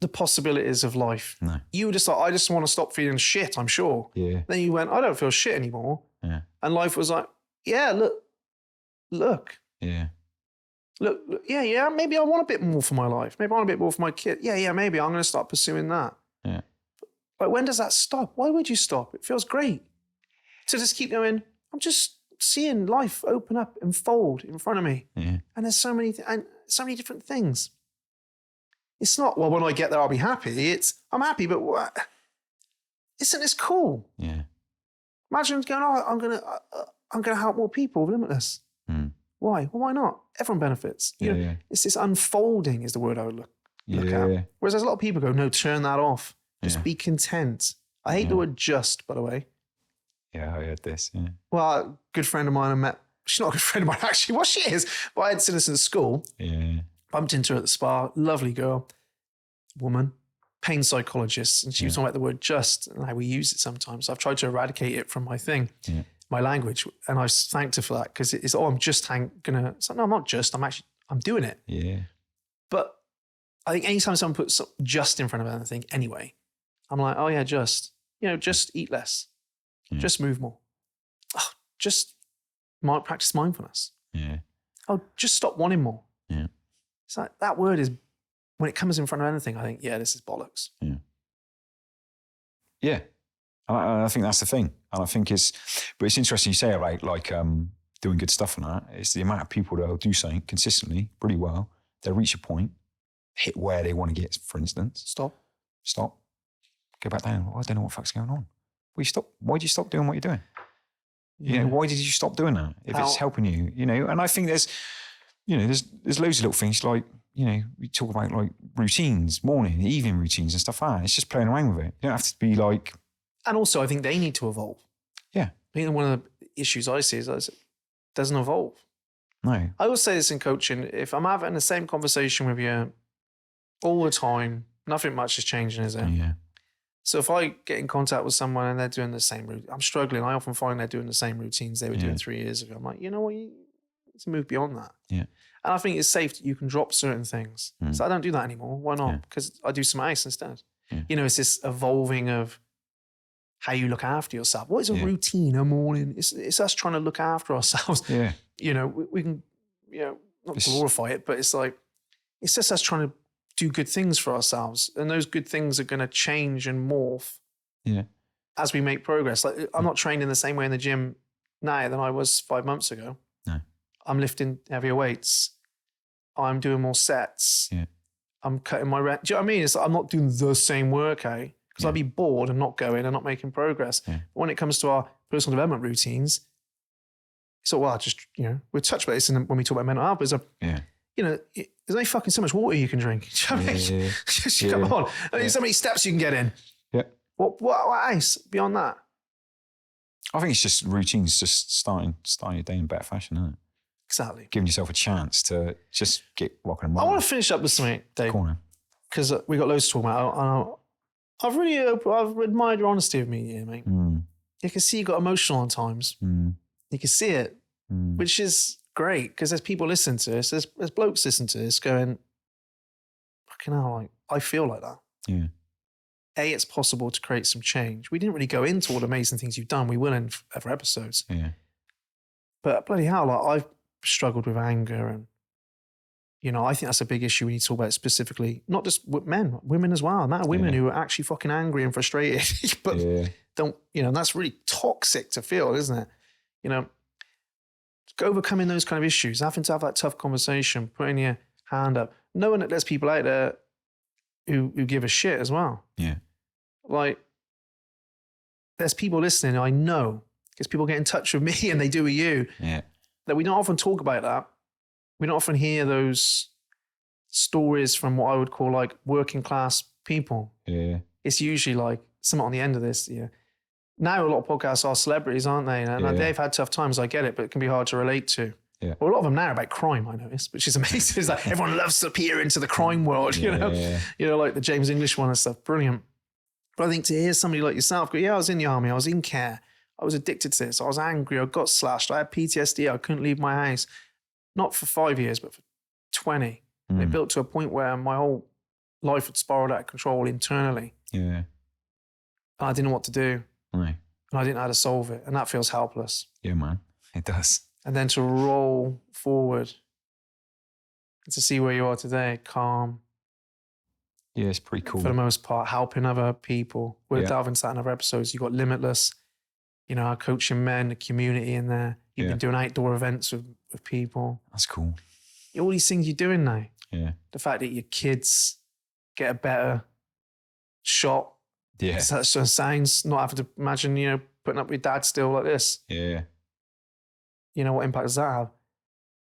the possibilities of life. No. You were just like, I just want to stop feeling shit, I'm sure. Yeah. Then you went, I don't feel shit anymore. Yeah. And life was like, yeah, look. Yeah. Look, yeah, maybe I want a bit more for my life. Maybe I want a bit more for my kid. Yeah, maybe I'm going to start pursuing that. Yeah. But when does that stop? Why would you stop? It feels great. So just keep going, I'm just seeing life open up and fold in front of me. Yeah. And there's so many different things. It's not, well, when I get there, I'll be happy. It's, I'm happy, but what? Isn't this cool? Yeah. Imagine going, I'm going to help more people with Limitless. Why? Well, why not? Everyone benefits. Yeah. It's this unfolding is the word I would look at. Whereas there's a lot of people go, no, turn that off. Just be content. I hate the word just, by the way. Yeah, I heard this. Yeah. Well, a good friend of mine I met, she's not a good friend of mine actually. Well, she is. But I had Citizen School. Yeah. Bumped into her at the spa. Lovely girl. Woman. Pain psychologist. And she was talking about the word just and how we use it sometimes. I've tried to eradicate it from my thing. Yeah. My language, and I thanked her for that because it's I'm just gonna. It's like, no, I'm not just. I'm doing it. Yeah. But I think anytime someone puts just in front of anything, anyway, I'm like, oh yeah, just eat less, just move more, just practice mindfulness. Yeah. Oh, just stop wanting more. Yeah. It's like that word is when it comes in front of anything, I think, yeah, this is bollocks. Yeah. Yeah. I think that's the thing. And I think it's interesting you say about doing good stuff and that. It's the amount of people that will do something consistently, pretty well. They'll reach a point, hit where they want to get, for instance. Stop. Go back down. I don't know what the fuck's going on. Why'd you stop doing what you're doing? You know, why did you stop doing that if it's helping you? You know, and I think there's loads of little things like, you know, we talk about like routines, morning, evening routines and stuff like that. It's just playing around with it. You don't have to be like. And also, I think they need to evolve. Yeah. I think one of the issues I see is it doesn't evolve. No. I always say this in coaching. If I'm having the same conversation with you all the time, nothing much is changing, is it? Yeah. So if I get in contact with someone and they're doing the same routine, I'm struggling. I often find they're doing the same routines they were doing 3 years ago. I'm like, you know what? You need to move beyond that. Yeah. And I think it's safe that you can drop certain things. So I don't do that anymore. Why not? Because I do some ice instead. Yeah. You know, it's this evolving of how you look after yourself. What is a routine, a morning? It's us trying to look after ourselves. Yeah. You know, we can, you know, not glorify it, but it's like, it's just us trying to do good things for ourselves. And those good things are going to change and morph as we make progress. Like I'm not training the same way in the gym now than I was 5 months ago. No. I'm lifting heavier weights. I'm doing more sets. Yeah. I'm cutting my rent. Do you know what I mean? It's like I'm not doing the same workout because I'd be bored and not going and not making progress. Yeah. But when it comes to our personal development routines, it's like, well, just, you know, we'll touch base when we talk about mental health. You know, there's only fucking so much water you can drink. Do you know what I mean? Just come on. There's so many steps you can get in. Yeah. What else beyond that? I think it's just routines, just starting your day in better fashion, isn't it? Exactly. Giving yourself a chance to just get rocking and rolling. I want to finish up with something, Dave. Because we got loads to talk about. I've admired your honesty with me here, mate. You can see you got emotional at times. You can see it, which is great because there's people listening to this. There's blokes listening to this going, fucking hell, like, I feel like that. Yeah. It's possible to create some change. We didn't really go into all the amazing things you've done. We will in other episodes. Yeah. But bloody hell, like I've struggled with anger and, you know, I think that's a big issue we need to talk about specifically, not just with men, women as well. The amount of women who are actually fucking angry and frustrated, but don't, you know, that's really toxic to feel, isn't it? You know, overcoming those kind of issues, having to have that tough conversation, putting your hand up, knowing that there's people out there who give a shit as well. Yeah. Like, there's people listening, I know, because people get in touch with me and they do with you. Yeah. That we don't often talk about that. We don't often hear those stories from what I would call like working class people. Yeah. It's usually like something on the end of this. Yeah. Now a lot of podcasts are celebrities, aren't they? And they've had tough times, I get it, but it can be hard to relate to. Yeah. Well, a lot of them now are about crime, I noticed, which is amazing. It's like everyone loves to peer into the crime world, you know? Yeah. You know, like the James English one and stuff. Brilliant. But I think to hear somebody like yourself go, yeah, I was in the army, I was in care, I was addicted to this, I was angry, I got slashed, I had PTSD, I couldn't leave my house. Not for 5 years, but for 20. And it built to a point where my whole life had spiraled out of control internally. Yeah. And I didn't know what to do. Right. And I didn't know how to solve it. And that feels helpless. Yeah, man. It does. And then to roll forward and to see where you are today, calm. Yeah, it's pretty cool. For the most part, helping other people. We'll delve into that in other episodes. You've got Limitless, you know, coaching men, the community in there. You've been doing outdoor events with people. That's cool. All these things you're doing now. Yeah. The fact that your kids get a better shot. Yeah. That sounds, not having to imagine, you know, putting up with dad still like this. Yeah. You know, what impact does that have?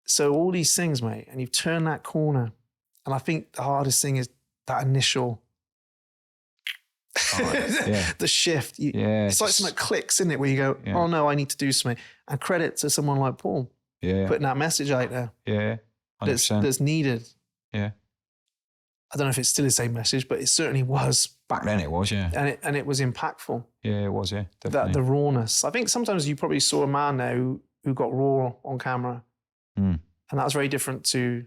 So all these things, mate, and you've turned that corner. And I think the hardest thing is that initial, the shift. It's like something that clicks, isn't it? Where you go, oh no, I need to do something. And credit to someone like Paul. Yeah. Putting that message out there. Yeah. 100%. That's needed. Yeah. I don't know if it's still the same message, but it certainly was. Back then it was, yeah. And it was impactful. Yeah, it was, yeah. Definitely. The rawness. I think sometimes you probably saw a man there who got raw on camera. And that was very different to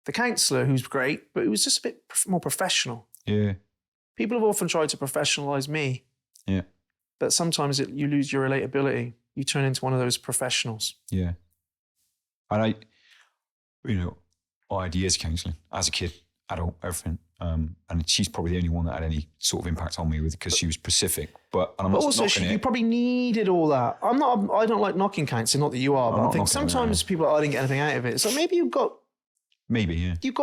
the counsellor, who's great, but it was just a bit more professional. Yeah. People have often tried to professionalise me. Yeah. But sometimes you lose your relatability. You turn into one of those professionals. Yeah. And I had years of counselling as a kid, adult, everything. And she's probably the only one that had any sort of impact on me because she was specific. But I'm not also, knocking it. You probably needed all that. I don't like knocking counselling, not that you are, but I think sometimes people I didn't get anything out of it. So maybe you've got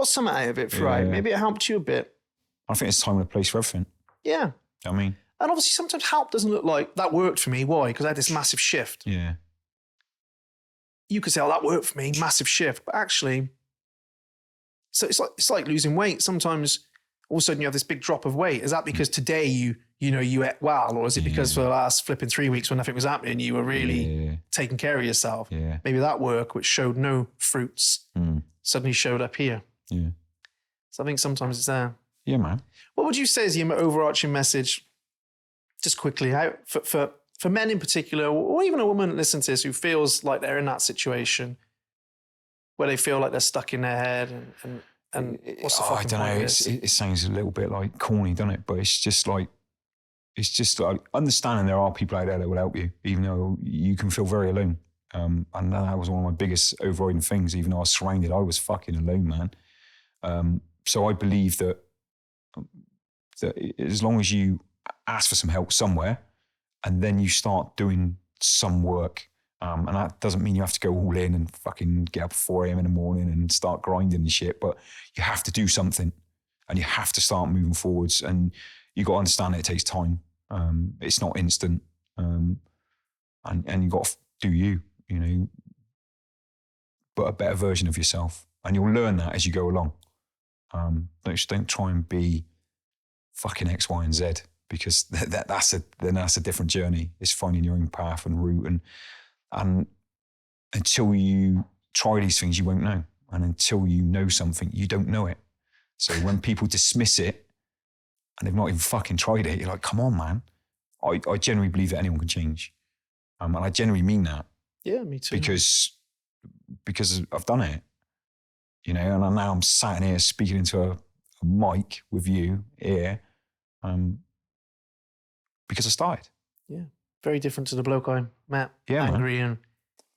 something out of it, right? Yeah. Maybe it helped you a bit. I think it's time and a place for everything. Yeah. I mean. And obviously sometimes help doesn't look like that worked for me. Why? Because I had this massive shift. Yeah. you could say, oh, that worked for me, massive shift. But actually, so it's like losing weight. Sometimes all of a sudden you have this big drop of weight. Is that because today you ate well, or is it because for the last flipping 3 weeks when nothing was happening, you were really taking care of yourself? Yeah. Maybe that work, which showed no fruits, suddenly showed up here. Yeah. So I think sometimes it's there. Yeah, man. What would you say is your overarching message, just quickly, how, for men in particular, or even a woman that listens to this who feels like they're in that situation where they feel like they're stuck in their head and what's the fucking point of this? It sounds a little bit like corny, doesn't it? But it's just like understanding there are people out there that will help you, even though you can feel very alone. And that was one of my biggest overriding things. Even though I was surrounded, I was fucking alone, man. So I believe that as long as you ask for some help somewhere, and then you start doing some work, and that doesn't mean you have to go all in and fucking get up at 4 a.m. in the morning and start grinding and shit, but you have to do something and you have to start moving forwards, and you got to understand that it takes time. It's not instant. And you got to do you know, but a better version of yourself. And you'll learn that as you go along. Don't try and be fucking X, Y, and Z, because that's a different journey. It's finding your own path and route, and until you try these things, you won't know. And until you know something, you don't know it. So when people dismiss it and they've not even fucking tried it, you're like, come on, man. I genuinely believe that anyone can change. And I genuinely mean that. Yeah, me too. Because I've done it, you know, and now I'm sat in here speaking into a mic with you here, because I started. Yeah, very different to the bloke I met, Yeah, angry man. and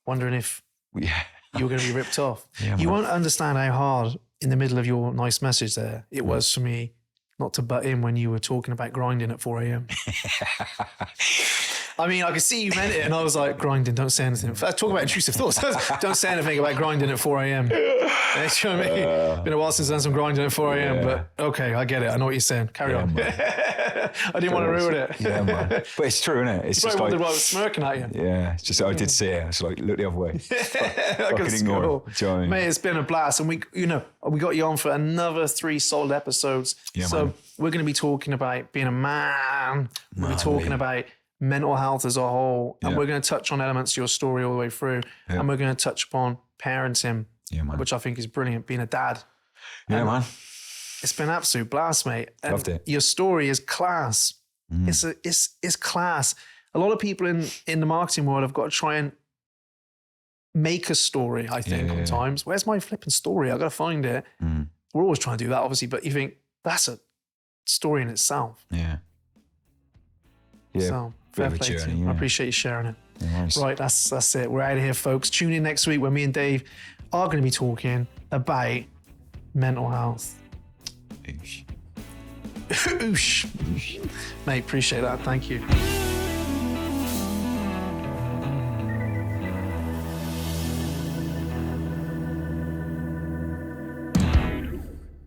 wondering if you were going to be ripped off. Yeah, you man. won't understand how hard, in the middle of your nice message there, it was for me not to butt in when you were talking about grinding at 4 a.m. I mean, I could see you meant it, and I was like, grinding, don't say anything. Talk about intrusive thoughts. Don't say anything about grinding at 4 a.m. You know what I mean? Been a while since I've done some grinding at 4 a.m., but okay, I get it. I know what you're saying. Carry on. I didn't want to ruin it. Yeah, man. But it's true, isn't it? It's you just probably like, wondered why I was smirking at you. yeah, it's just I did see it. It's like, look the other way. Fucking ignore it. Do you know what I mean? Mate, it's been a blast, and we got you on for another 3 solid episodes. Yeah, so man. we're going to be talking about being a man. We'll be talking about mental health as a whole, and we're going to touch on elements of your story all the way through, and we're going to touch upon parenting, which I think is brilliant, being a dad. Yeah, man. It's been an absolute blast, mate. And loved it. Your story is class. It's class. A lot of people in the marketing world have got to try and make a story, I think, sometimes. Where's my flipping story? I've got to find it. We're always trying to do that, obviously, but you think that's a story in itself. Yeah. Yeah. So, fair bit of a play to journey, you. yeah. I appreciate you sharing it. Nice. Right, that's it. We're out of here, folks. Tune in next week when me and Dave are going to be talking about mental health. Oosh. Oosh. Mate, appreciate that. Thank you.